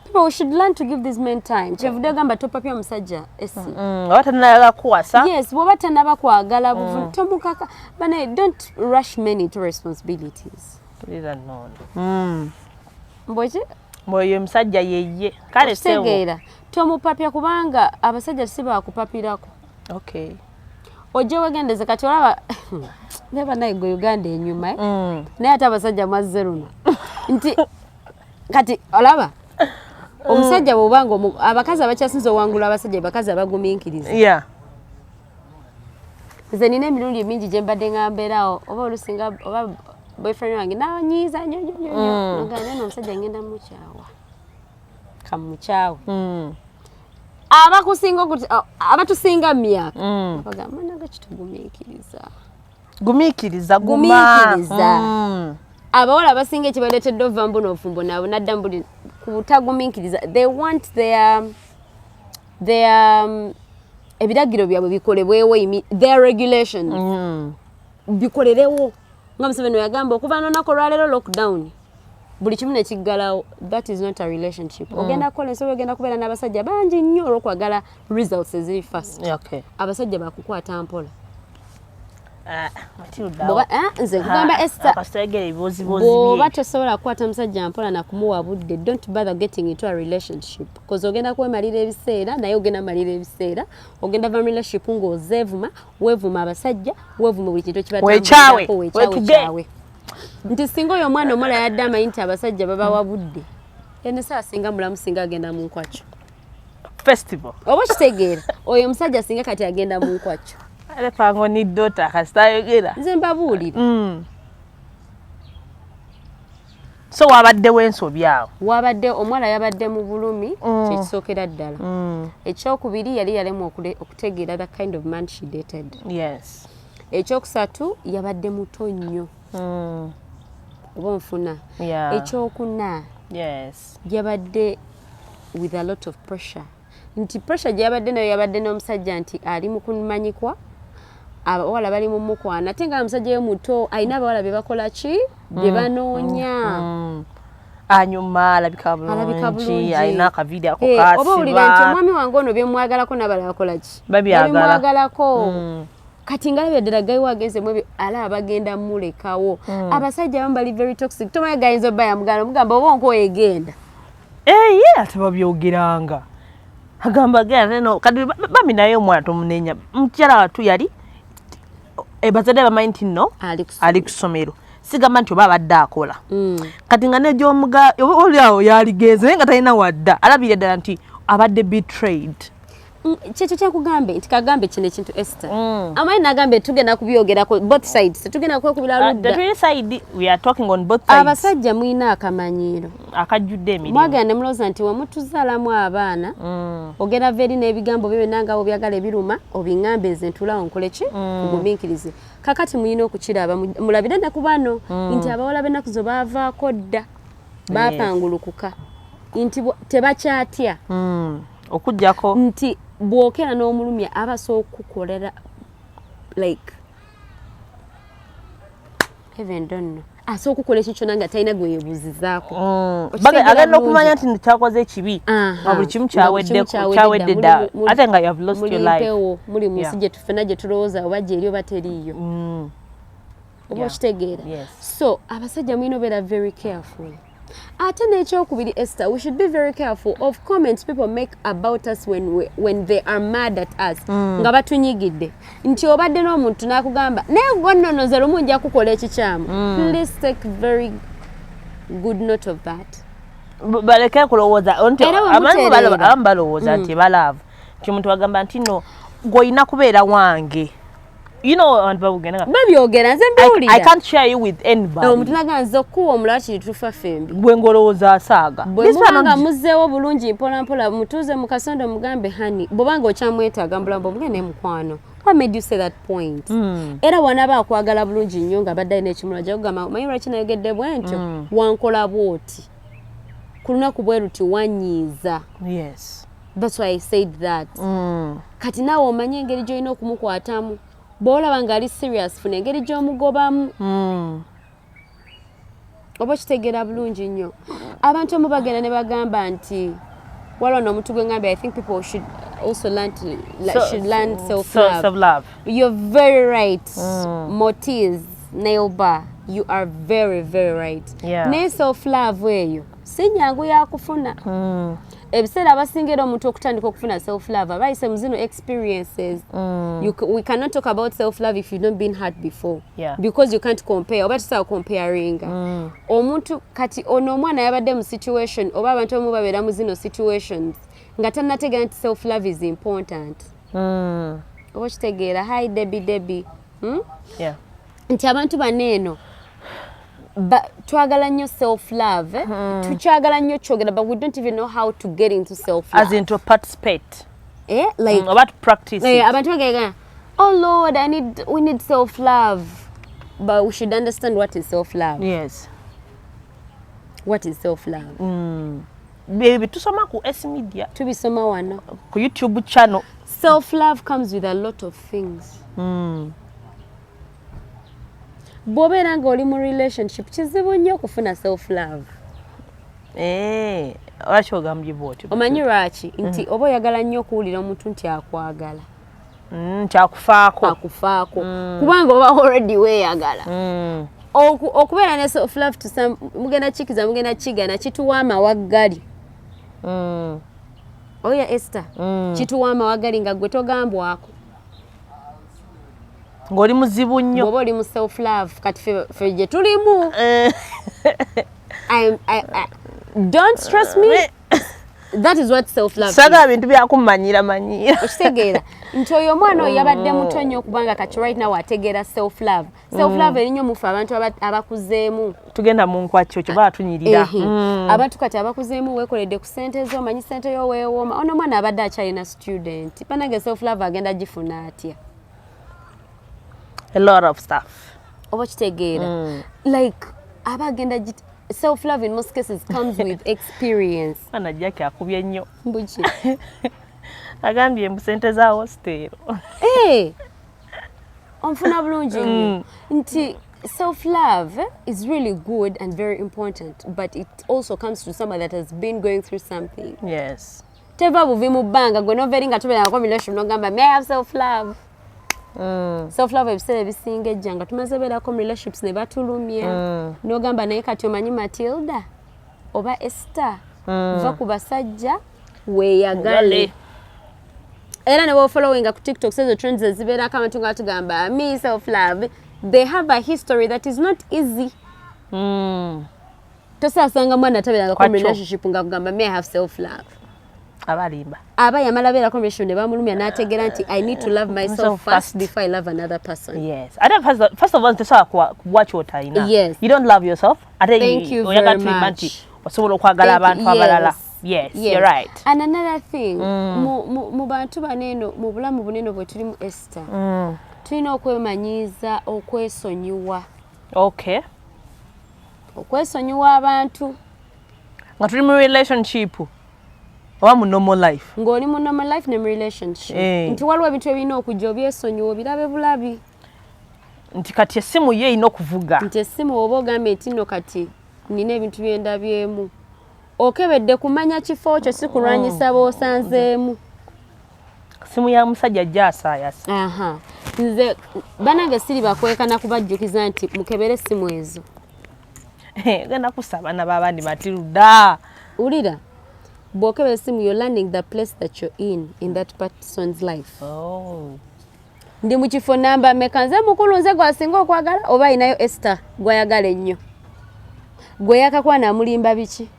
People, we should learn to give these men time. Kyevudde gamba topapya omusajja esi. Oba tanaba kuwasa. Yes, bw'oba tanaba kwagala buvu tomukaka. Bane, don't rush men into responsibilities. Mboje? Mboye musajja yeye. Kale sewo. Tegeera. Tomupapya kubanga abasajja si bakupapirako. Okay. Ojje wegendeze kati olaba neba naye go Uganda enyuma naye ate abasajja mazze luno nti kati olaba omusajja bw'obanga abakazi abakyasinze owangula abasajja abakazi abagumiikiriza. Yeah. Nze nina emirundi mingi gye mbadde ngambeerawo oba olusinga oba boyfriend wange nawanyiiza nnyo nogane n'omusajja ngenda mukyawa kamukyawe. Abakusinga abatusinga myaka bagamba naga kitugumiikiriza. Gumiikiriza. Abawala abasinga ekibaleetedde ova mbu n'ofumbo nabo nadda mbuli kutagumiikiriza. They want their ebiragiro byabwe bikolebwewo their regulations bikolerewo nga Museveni yagamba okuva n'olunaku olwaleero lockdown buli kimu ne kiggalawo. That is not a relationship. Ogenda kukola ensobi ogenda kubeera n'abasajja bangi nnyo olw'okwagala results eziri fast. Okay. Abasajja bakukwata mpola. Matilda. Nze kugamba Esther. Akasegere ebibozi bw'oba tosobola kukwata musajja mpola na kumuwa budde, don't bother getting into a relationship. Because ogenda kwemalira ebiseera naye ogenda malira ebiseera. Ogenda va relationship ng'ozeevuma, weevuma abasajja, weevuma buli kintu ekibatambulako weekyawe. Nti singa oyo omwana omuwala yadde amanyi nti abasajja babawa budde. Ene saa singa mulamu singa agenda mu nkwakyo. Festival. Oba kitegeera oyo omusajja singa kati agenda mu nkwakyo. Alepango ni dota kasitayogera. Nze mbabuulira. So wabaddewo ensobi awo. Wabadde omwala yabadde mu bulumi kyekisookera ddala. Ekyokubiri yali yalemu okutegeera the kind of man she dated. Yes. Ekyokusatu yabadde muto nnyo. Oba nfuna. Yeah. Ekyokuna. Yes. Yabadde with a lot of pressure. Nti pressure gye yabadde nayo yabadde n'omusajja nti ali mu kumanyikwa. Abawala bali mu mukwana ate nga omusajja ye muto alina abawala be bakola ki bye banoonya. Anyuma alabika bulungi alina akavidiyo ako kasiba. Oba owulira nti omwami wange ono byemwagalako n'abalala bakola ki babimwagalako. Kati ngalabye ddala gayi wagezemu ebyo ala abagenda mulekawo. Abasajja abamu bali very toxic. Tomanyi gayinza obba yamugamba oba onko egenda. Ye ate babyogeranga. Agamba genda no kadi bami naye omwana tomunenya. Mukyala watu yali bazadde bamanyi nti nno ali ku ssomero. Sigamba nti oba abadde akola. Kati nga nej'omuga oli awo yaligeze nga talina wadda alabire ddala nti abadde betrayed. Checho kyakugambe nti kagambe kino ekintu Esther. Amayi nagambe tugenda kubyogerako both sides. Tugenda kwekubira ludda. The side we are talking on both sides. Abasajja muina akamanyiiro. Akajjudde emirimu. Mwagenda muloza nti wamutuzaalamu abaana. Ogenda veri n'ebigambo byo nanga obyagala ebiruma obingambe nze ntula onkoleki kugumiikirize. Kakati muyina okukiraba mulabire ne kubano nti abawala b'ennaku zo baavaako dda. Baapangulukuka. Nti tebakyatya. Okujjako nti bwokera n'omulumya abaso okukolera like even don't know aso okukola ekyo nanga talina gwe yebuzizaako agenda okumanya nti kyakoze ekibi nga buli kimu kyawedde dda ate nga you have lost your life muli munsi gye tufena gye tulowooza oba gye eri oba teriiyo oba okitegeera so abasajja mwina obeera very careful. Ate n'ekyokubiri Esther, we should be very careful of comments people make about us when they are mad at us. Nga batunyigidde. Nti obadde n'omuntu n'akugamba neegonnonoze lumu nja kukola ekikyamu. Please take very good note of that. Baleke kulowooza abamu balowooza nti balaavu. Nti omuntu agamba nti no gw'olina kubeera wange. You know, maybe ogera nze mbiwulira. I can't share you with anybody. Omuntu naganza okuwa omulala kiri tufa fembi. Bwe ngolowooza asaaga. Bwe mubanga muzzeewo bulungi mpola mpola mutuuze mu kasondo mugambe hani bw'obanga okyamwetaaga mbulambo mugende mukwano. What made you say that point? Era wanaaba akwagala bulungi nnyo nga badde alina ekimula ajja kugamba manyi lwaki nayogedde bwe ntyo wankola bw'oti ku lunaku bwe luti wanyiiza. Yes. That's why I said that. Kati naawe omanye engeri gy'olina okumukwatamu. Bw'olaba ng'ali serious funa engeri gy'omugobamu. Oba kitegeera bulungi nnyo. Abantu omu bagenda ne bagamba nti waliwo n'omuntu gwe ngambye I think people should also learn self-love. You're very right. Motiz, Nailba, you are very, very right. Ne self-love eyo si nnyangu yakufuna. Ebiseera abasingira omuntu okutandika okufuna self-love abayise mu zino experiences. We cannot talk about self-love if you've not been hurt before. Because you can't compare. Oba tusawa comparinga. Omuntu kati ono omwana yabadde mu situation oba abantu omu babeera mu zino situations nga tannategeera nti self-love is important. Oba kitegeera hi Debbie. Nti abantu baneeno twagala nnyo self-love. Tukyagala nnyo kyogera but we don't even know how to get into self-love. As in to participate. Like about to practice it. Abantu bagega, oh Lord, we need self-love. But we should understand what is self-love. Yes. What is self-love? Baby, tusoma ku S Media. Tubisoma wano. Ku YouTube channel. Self-love comes with a lot of things. Bw'obeera ng'oli mu relationship kizibu nnyo okufuna self-love. Lwaki ogambye bw'otyo? Omanyi lwaki? Nti oba oyagala nnyo okuwulira omuntu nti akwagala. Kyakufaako. Kubanga oba already weeyagala. Okubeera ne self-love mugenda kikiza mugenda kigana kituwa amawaggali. Oya Esther, kituwa amawaggali nga gwe togambwako. Ng'oli muzibu nnyo. Bw'oba oli mu self-love kati ffe gye tulimu. Don't stress me. That is what self-love is. Saga bintu byakumanyira. Okitegeera nti oyo omwana oyo yabadde muto nnyo okubanga kati right now ategeera self-love. Self-love erinnya mufe abantu abakuzeemu. Tugenda mu nkwakyo kyo baatunyirira. Abantu kati abakuzeemu weekoledde ku ssente zo omanyi ssente yo weewooma. Ono omwana abadde akyalina student. Panage self-love agenda gifuna atya. A lot of stuff. Oba kitegeera. Like abagenda self-love in most cases comes with experience. Ana Jackie akubye nnyo. Mbuki. Agambye mu ssente za hostel. Onfuna bulungi nnyo. Nti self-love is really good and very important, but it also comes to someone that has been going through something. Yes. Teva buvi mu bbanga gwe noveeri nga tubeera nga combination n'ogamba may I have self-love. Self-love ebiseera ebisinga ejja nga tumaze beerako mu relationships ne batulumya. N'ogamba naye kati omanyi Matilda oba Esther va ku basajja weeyagale. Era ne bw'ofollowinga ku TikTok sezo trends ezibeerako abantu nga batugamba me self-love, they have a history that is not easy. Tosaasanga mwana tabeerangako mu relationship nga kugamba may I have self-love. abalimba aba yamala bera conversation ne bamulumya n'ategera nti I need to love myself first before I love another person. Yes. I don't first of all to watch what I know. Yes. You don't love yourself. Thank you very much. Osobola okwagala abantu abalala. Yes, you're right. And another thing, mu bantu baneno mu bulamu buneno bwe tuli mu Esther. Tulina okwemanyiiza okwesonyiwa. Okay. Okwesonyiwa abantu. Nga tuli mu relationship. Oba mu normal life. Ng'oli mu normal life ne mu relationship. Nti waliwo ebintu ebirina okujja obyesonyiwa obirabe bulabi. Nti kati essimu ye erina okuvuga. Nti essimu oba ogambe nti nno kati nina ebintu byendabyemu. Okebedde kumanya kifo kyo si kulwanyisa b'osanzeemu. Simu ya musajja ajja asaayasa. Aha. Nze banange siri bakwekana kubajjukiza nti mukebere essimu ezo. Genda kusaba na babandi Matilda. Ulira. Bw'okebera essimu you're learning the place that you're in that person's life. Oh. Ndi mu kifo namba meka nze mukulu nze gwasinga okwagala oba ayinayo Esther gwayagala ennyo. Gwe yakakwana amulimba biki?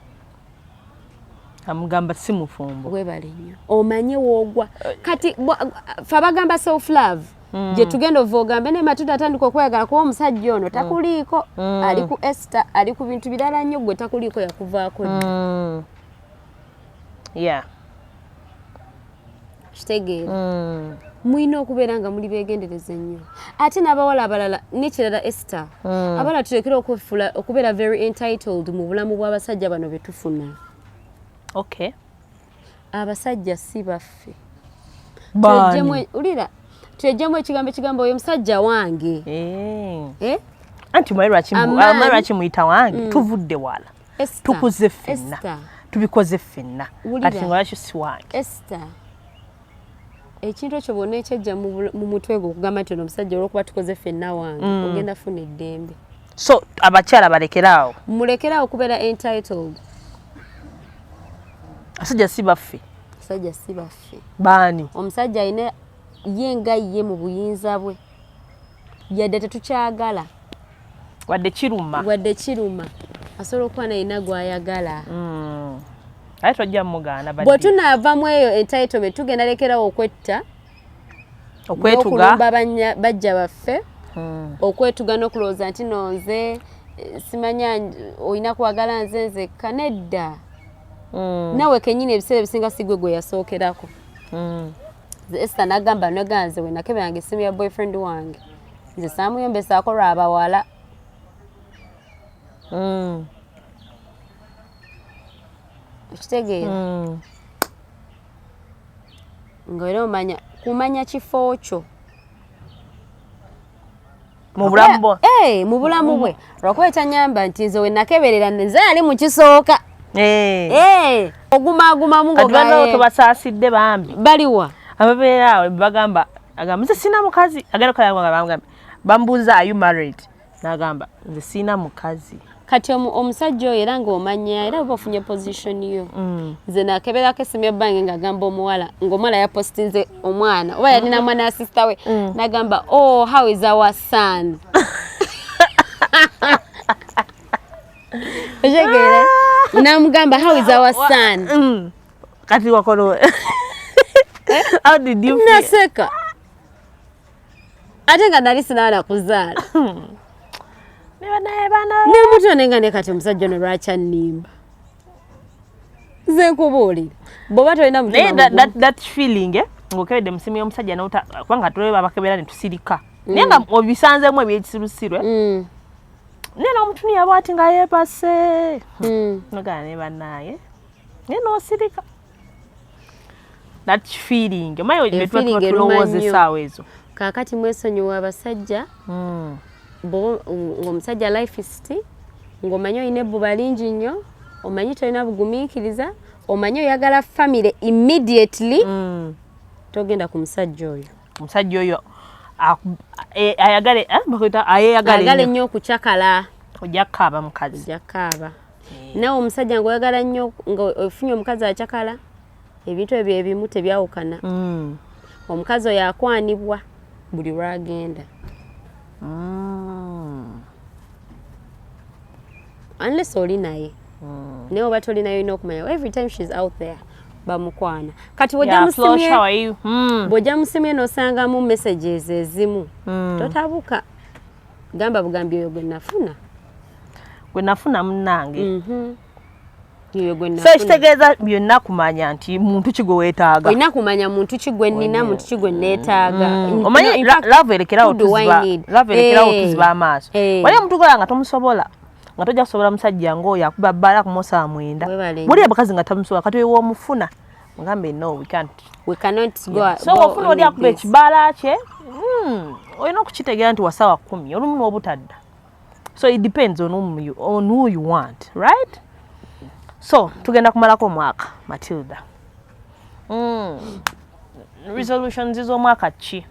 Amugamba si mufumbo. Webale nnyo. Omanye woogwa. Kati fa bagamba self love. Je tugenda ovogambe ne Matilda atandika okwagala kuba omusajja ono takuliiko. Ali ku Esther, ali ku bintu birala nnyo gwe takuliiko yakuvaako. Yeah. Kitegeera. Mwina okubeera nga muli beegendereza ennyo. Ate n'abawala abalala n'ekirala Esther. Abala tulekera okubeera very entitled mu bulamu bw'abasajja bano be tufuna. Okay. Abasajja si baffe. Bani. Ulira. Twejjemu ekigambo oyo musajja wange. Anti mwera kimuyita wange tuvudde wala. Tukuze ffenna. Tubikoze ffenna. Kati ngwaki si wange. Esther. Ekintu ekyo bonna ekyajja mu mutwe gwo okugamba nti ono omusajja olw'okuba tukoze ffenna wange ogenda funa eddembe. So abakyala balekeraawo. Mulekeraawo okubeera entitled. Asajja si baffe. Asajja si baffe. Baani. Omusajja ayina ye nga ye mu buyinza bwe. Yadde tetukyagala. Wadde kiruma. Asobola okuba nayina gw'ayagala. Aye tojja mugaana badde. Bwe tunaavamu eyo entitlement tugenda lekerawo okwetta. Okwetuga. Okulumba bajja baffe. Okwetuga n'okulowooza nti nonze simanya olina kwagala nze nzekka nedda. Nawe kennyini ebiseera ebisinga sigwe gwe yasookerako. Esther n'agamba nze we nakeberanga essimu ya boyfriend wange. Nze saamuyombesaako lw'abawala. Okitegeera. Ng'era kumanya kifo kyo. Mu bulamu bwo? Mu bulamu bwe. Lwakuba ekyanyamba nti nze we nakeberera nze ali mu kisooka. Ogumaagumamu ng'ogaye. Tubasaasidde bambi. Baliwa. Ababeera awo bagamba nze sina mukazi. Agenda kugamba bambuuza are you married? N'agamba nze sina mukazi. Kati omusajja oyo era ng'omanya era oba ofunye position yo. Nze nakeberako essimu y'ebbange ng'agamba omuwala ng'omuwala yapostinze omwana oba yalina mwana wa sister we n'agamba oh how is our son. Ojegeera n'amugamba how is our son. Kati wakolo. How did you feel? Naseka. Ate nga nali sinaana kuzaala. Nemuto nenga ne kati omusajja ono lwaki annimba. Nze nkubuulira. Bw'oba tolina mutima that feeling ng'okebedde mu ssimu y'omusajja n'ota kubanga tuleba abakebera ne tusirika. Naye nga obisanzeemu ebyekisirusiru. Naye n'omutunuulira bw'ati nga yeepase. Nogana ne bannaaye. Naye n'osirika. That feeling. Omanyi ne tuba tulowooza essaawa ezo. Kaakati mwesonyiwa abasajja. Ng'omusajja lifeist ng'omanyi olina ebbuba lingi nnyo omanyi tolina bugumiikiriza omanyi oyagala family immediately togenda ku musajja oyo ayagala ennyo okucakala ojja kukaaba mukazi nawe omusajja ng'oyagala nnyo ng'ofunye omukazi acakala ebintu ebyo ebimu tebyawukana omukazi oyo akwanibwa buli lwagenda. Unless oli naye. Naye oba toli naye olina okumanya every time she's out there bamukwana kati bw'ojja musimye n'osanga mu messages ezimu totabuka gamba bugambi oyo gwe nafuna munnange so ekitegeeza byonna kumanya nti muntu ki gwe weetaaga olina kumanya muntu ki gwe nnina muntu ki gwe neetaaga omanyi love erekerawo tuziba amaaso wali omuntu gola nga tomusobola nga tojja kusobola musajja ng'oyo akuba bbala kumusaa mwenda muli abakazi nga tamusobola kati wewomufuna mugambe no we cannot go so ofuna oli akuba ekibaala kye olina okukitegeera nti wasawa 10 olumu n'obutadda so it depends on who you want right so tugenda kumalako omwaka Matilda resolutions z'omwaka ki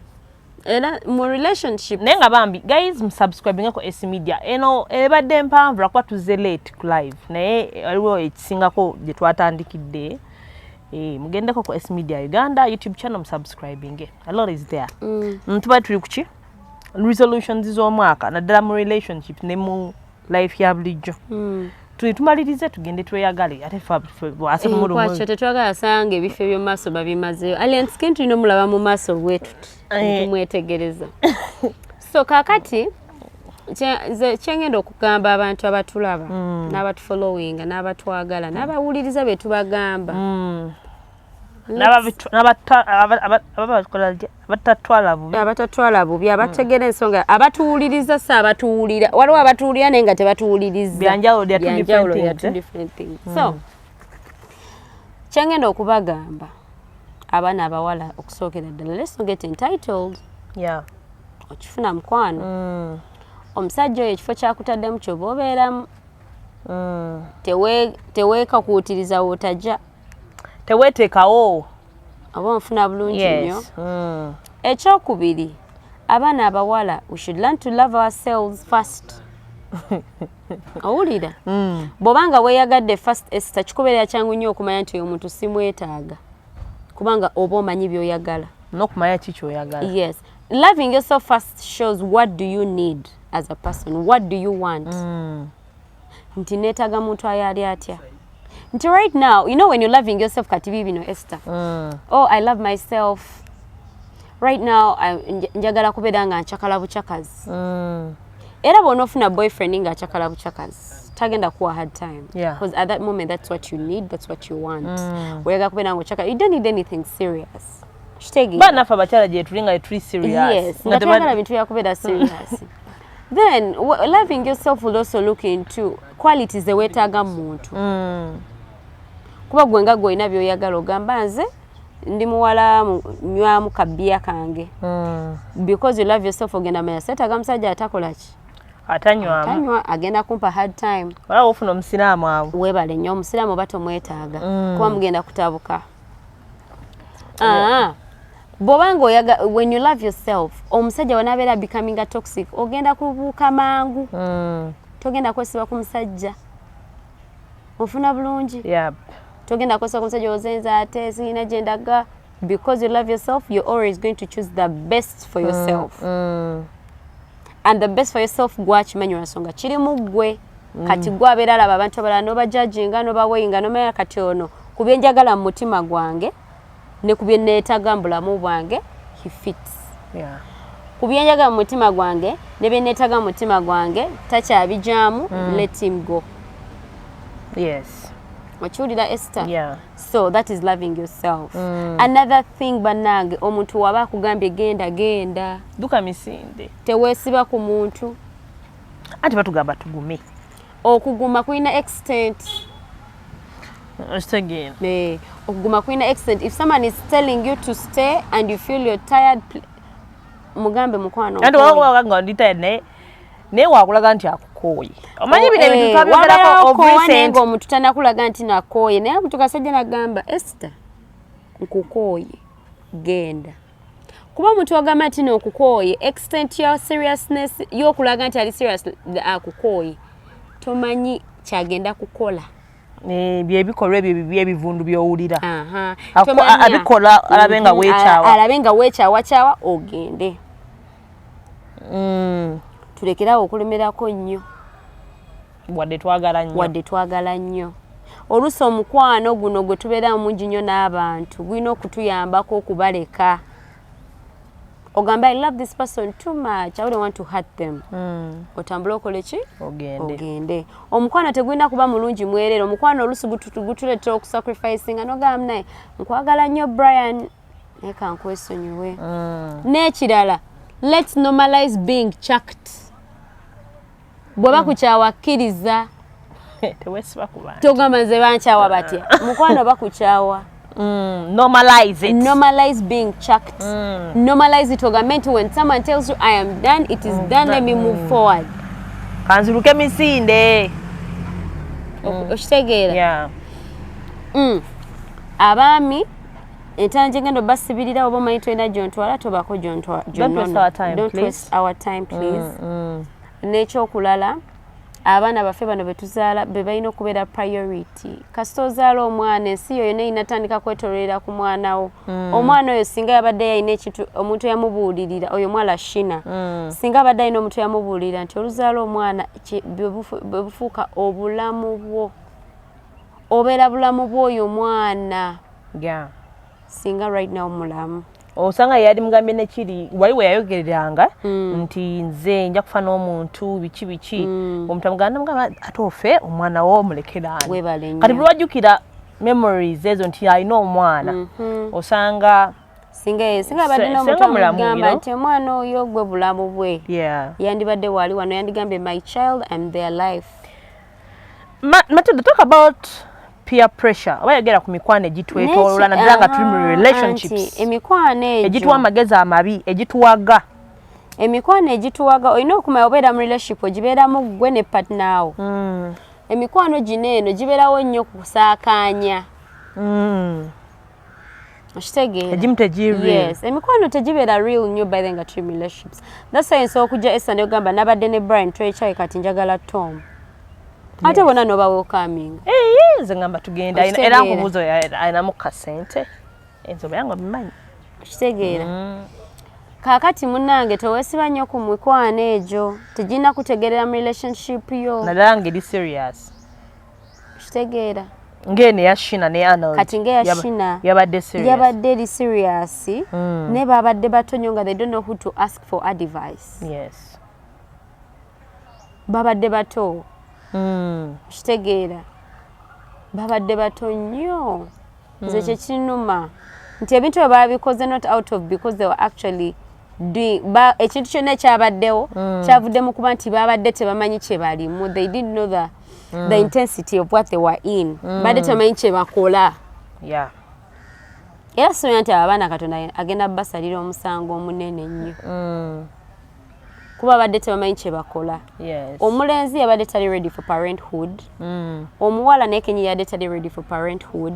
era mu relationship naye nga bambi guys musubscribing ko SC Media eno ebadde mpanvu lwakuba tuzze late ku live naye waliwo ekisingako gye twatandikidde mugendeko ku SC Media Uganda YouTube channel musubscribing a lot is there tuba tuli kuki resolutions z'omwaka naddala mu relationship ne mu life ya bulijjo tumalirize tugende tweyagale ate wase kwacho tetwagala sanga ebifo by'omaaso babimazeyo alliance skin tulina omulaba mu maaso bwetu tumwetegereza so kakati kyengenda okugamba abantu abatulaba n'abatufollowinga n'abatwagala n'abawuliriza be tubagamba abatatwala bubi abategera ensonga abatuwuliriza si abatuwulira waliwo abatuwulira naye nga tebatuwuliriza byanjawulo ya two different things so kyengenda okubagamba abaana abawala okusookera ddala let's not get entitled okifuna mukwano omusajja oyo ekifo kyakutaddemu kyoba obeeramu teweekakuutiriza wootajja teweteekawo oba onfuna bulungi nnyo ekyokubiri abaana abawala we should learn to love ourselves first owulira bw'obanga weeyagadde first Esther kikubeerera kyangu nnyo okumanya nti oyo omuntu simwetaaga kubanga oba omanyi by'oyagala n'okumanya ki ky'oyagala yes loving yourself first shows what do you need as a person what do you want nti neetaaga muntu ayali atya nti right now you know when you're loving yourself kati bibino Esther oh I love myself right now njagala kubeera nga nchakala buchakazi era bw'onoofuna boyfriend nga achakala buchakazi tagenda kuwa hard time because at that moment that's what you need that's what you want wega kubeera nga ochakala you don't need anything serious banafe abakyala gye tulinga tuli serious yes nga tayagala bintu byakubeera serious then loving yourself will also look into qualities eweetaaga mu muntu kuba gwe nga gwolina by'oyagala ogamba nze ndi muwala nywamu kabbiya kange because you love yourself ogenda manya seetaaga musajja atakola ki atanywa agenda kumpa hard time wala ofuna omusiraamu awo weebale nnyo omusiraamu oba tomwetaaga kuba mugenda kutabuka bw'obanga when you love yourself omusajja wanaabeera becoming a toxic ogenda kubuuka mangu togenda kwesiba ku musajja ofuna bulungi togenda kwesiba ku musajja ozenza ate sirina gye ndaga because you love yourself you're always going to choose the best for yourself and the best for yourself gwakimanyi nsonga kiri mu ggwe kati gwe abeera alaba abantu abalala n'obajajinga n'obaweyinga n'omanya kati ono ku byenjagala mu mutima gwange ne ku bye neetaaga mu bulamu bwange he fits ku byenjagala mu mutima gwange ne bye neetaaga mu mutima gwange takyabijaamu let him go wakiwulira Esther so that is loving yourself another thing banange omuntu waba akugambye genda duka misinde teweesiba ku muntu ati batugamba tugume okuguma kulina extent okuguma kulina extent if someone is telling you to stay and you feel you're tired mugambe mukwano andi wanga ndi tired naye wakulaga nti akukooye omanyi bino ebintu twabyogerako of recent omuntu tanakulaga nti nakooye naye omuntu kasajja nagamba Esther nkukooye genda kuba omuntu wagamba nti n'okukooye extent ya seriousness y'okulaga nti ali serious akukooye tomanyi kyagenda kukola byebikolwa ebyo byebivundu by'owulira abikola alabe nga weekyawa ogende tulekerawo okulemerako nnyo wadde twagala nnyo oluso omukwano guno gwe tubeera mungi nnyo n'abantu gwina okutuyambako okubaleka ogamba I love this person too much I wouldn't want to hurt them otambula okole ki ogende omukwano tegwina kuba mulungi mwerero omukwano olusu gutuleetera okusacrificing n'ogamba naye nkwagala nnyo Brian eka nkwesonyiwe n'ekirala let's normalize being chucked bwe bakukyawa akkiriza togamba nze bankyawa batya mukwano bakukyawa normalize it. Normalize being chucked. Normalize it. When someone tells you I am done, it is done. Let me move forward. Kanziruke misinde. Oshitegeera. Yeah. Abami entanje ngendo basibirira oba manyi twenda jontwala tobako jontwala. Don't waste our time, Don't please. waste our time, please. N'ekyokulala abaana baffe bano betuzaala be balina okubeera priority kasita ozaala omwana ensi yo yonna inatandika kwetolera ku mwana wo omwana oyo singa yabadde yalina ekintu omuntu yamubuulirira oyo mwala Shinah singa abadde alina omuntu yamubuulirira nti oluzaala omwana bwe bufuuka obulamu bwo obeera bulamu bw'oyo mwana singa right now mulamu osanga yali mugambye nekiri wali we yayogereranga nti nze nja kufa n'omuntu biki omuntu amugamba atofe omwana wo mulekerani kati bulwajjukira memories ezo nti alina omwana osanga singa badde n'omuntu amugamba nti omwana oyo gwe bulamu bwe yandibadde wali wano yandigambye my child and their life. Matilda, talk about peer pressure. Oba yogera ku mikwano egitwetooloola naddala nga tuli mu relationships. Emikwano egyo egituwa amagezi amabi egituwaga. Emikwano egituwaga olina okumanya obeera mu relationship ogibeeramu gwe ne partner wo. Emikwano gino eno gibeerawo nnyo kusaakaanya. Okitegeera. Egimu tegireal. Yes, emikwano tegibeera real nnyo by the nga tuli mu relationships. That's why nsobola okujja Esther ne ogamba nabadde ne Brian twekyawe kati njagala Tom. Ate bona noba welcoming. Nze ngamba tugenda era nkubuuza ayinamu kasente. Ensobe yange bimanyi. Okitegeera. Kakati munnange toweesiba nnyo ku mikwano egyo. Tegirina kutegeerera mu relationship yo. Naddala ngeri serious. Okitegeera. Ngene ya Shinah ne Arnold. Kati ngeya Shinah. Yabadde serious. Yabadde serious. Ne babadde batonyo nga they don't know who to ask for advice. Yes. Babadde bato. Kitegeera. Babadde bato nnyo. Nze kye kinuma. Nti ebintu bye babikoze not out of because they were actually doing ekintu kyonna kyabaddewo kyavudde mu kuba nti babadde tebamanyi kye balimu. They didn't know the intensity of what they were in. Badde tebamanyi kye bakola. Yeah. Era sonya nti abaana Katonda agenda basalira omusango omunene nnyo. Kuba badde tebamanyi kye bakola. Yes. Omulenzi yabadde tali ready for parenthood. Omuwala nekenyi yabadde tali ready for parenthood.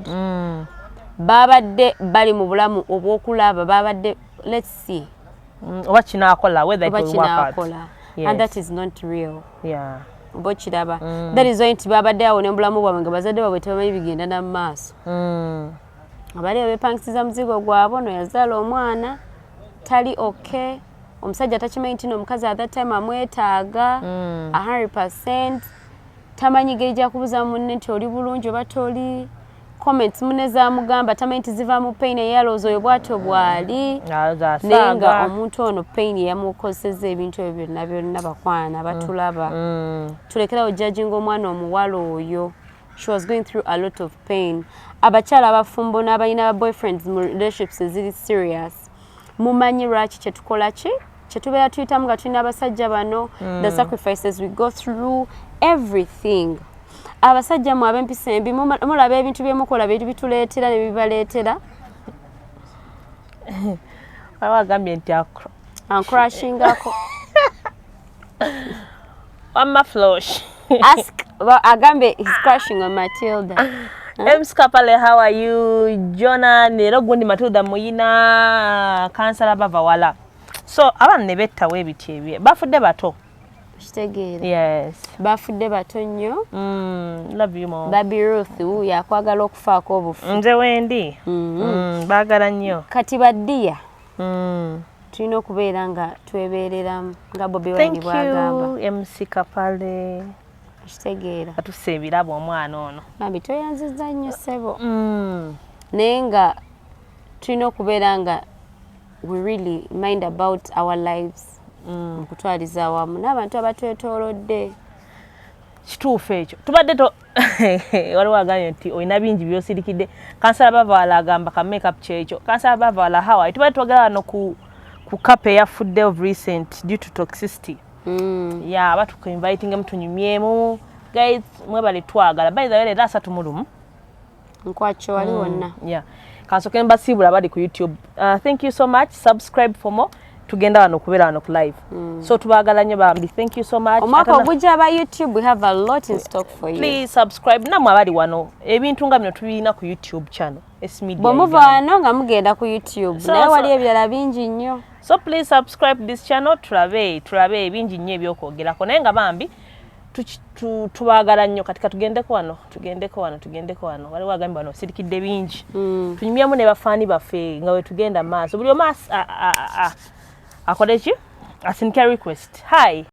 Babadde bali mu bulamu obw'okulaba babadde let's see. Oba kinaakola whether it will work out. Yes. And that is not real. Yeah. Oba kiraba. That is why nti babadde awo ne bulamu bwabwe nga bazadde baabwe tebamanyi bigenda na maaso. Abali abepangisiza muzigo gwabwe no yazaala omwana tali okay. Omusajja takimanyi nti n'omukazi at that time amwetaaga 100%. Tamanyi geja kubuza munne nti oli bulungi oba toli. Comments munne zamugamba tamanyi nti ziva mu pain eyalooza oyo bw'atyo bw'ali. Nenga omuntu ono pain yamukozesezza ebintu ebyo byonna bakwana batulaba. Tulekerawo judging omwana omuwala oyo. She was going through a lot of pain. Abakyala abafumbo n'abalina boyfriends mu relationships eziri serious. Mumanyi lwaki kye tukola ki? Kye tubeera tuyitamu nga tulina abasajja bano. The sacrifices we go through, everything. Abasajja mu ab'empisa embi mulaba ebintu byemukola bituleetera ne bibaleetera. Agambye nti crashingako. Mama Flosh. Ask agambe he's crashing on Matilda. Skapale, how are you? Jonah, nero gundi Matilda muyina kansala bavawala. So, abana ne bettawo ebiti ebye. Bafudde bato. Kitegeera. Yes. Bafudde bato nnyo. Love you more. Baby Ruth yakwagala okufaako obufu. Nze wendi. Baagala nnyo. Kati baddiya. Tulina okubeera nga twebeereramu nga Bobi Wine bw'agamba. Thank you, MC Kapale. kitegeera atusse ebirabo omwana ono bambi toyanziza nnyo ssebo naye nga tulina okubeera nga we really mind about our lives okutwaliza awamu n'abantu abatwetoolodde kituufu ekyo tubadde waliwo agambye nti olina bingi byosirikidde kansala Bavala agamba ka makeup kyekyo kansala Bavala Hawaii tubadde twagala wano ku kape eyafudde of recent due to toxicity ya batuka inviting mutunyumyemu guys mwebale twagala by the way leero 3 nkwacho wali wonna yeah kansoke mbasibula bali ku YouTube thank you so much subscribe for more tugenda wano kubeera wano ku live so tubagala nnyo bambi thank you so much omwaka ogujja aba YouTube we have a lot in stock for you please subscribe namwe abali wano ebintu nga bino tubirina ku YouTube channel Media bomuva wano nga mugenda ku YouTube naye wali ebirala bingi nnyo so please subscribe this channel tulabe ebingi nnyo ebyokwogerako naye nga bambi tubagala nnyo katika tugendeko wano waliwo agambye wano sirikidde bingi tunyumyamu ne bafaani baffe nga we tugenda maaso buli omu akole ki asinike request hi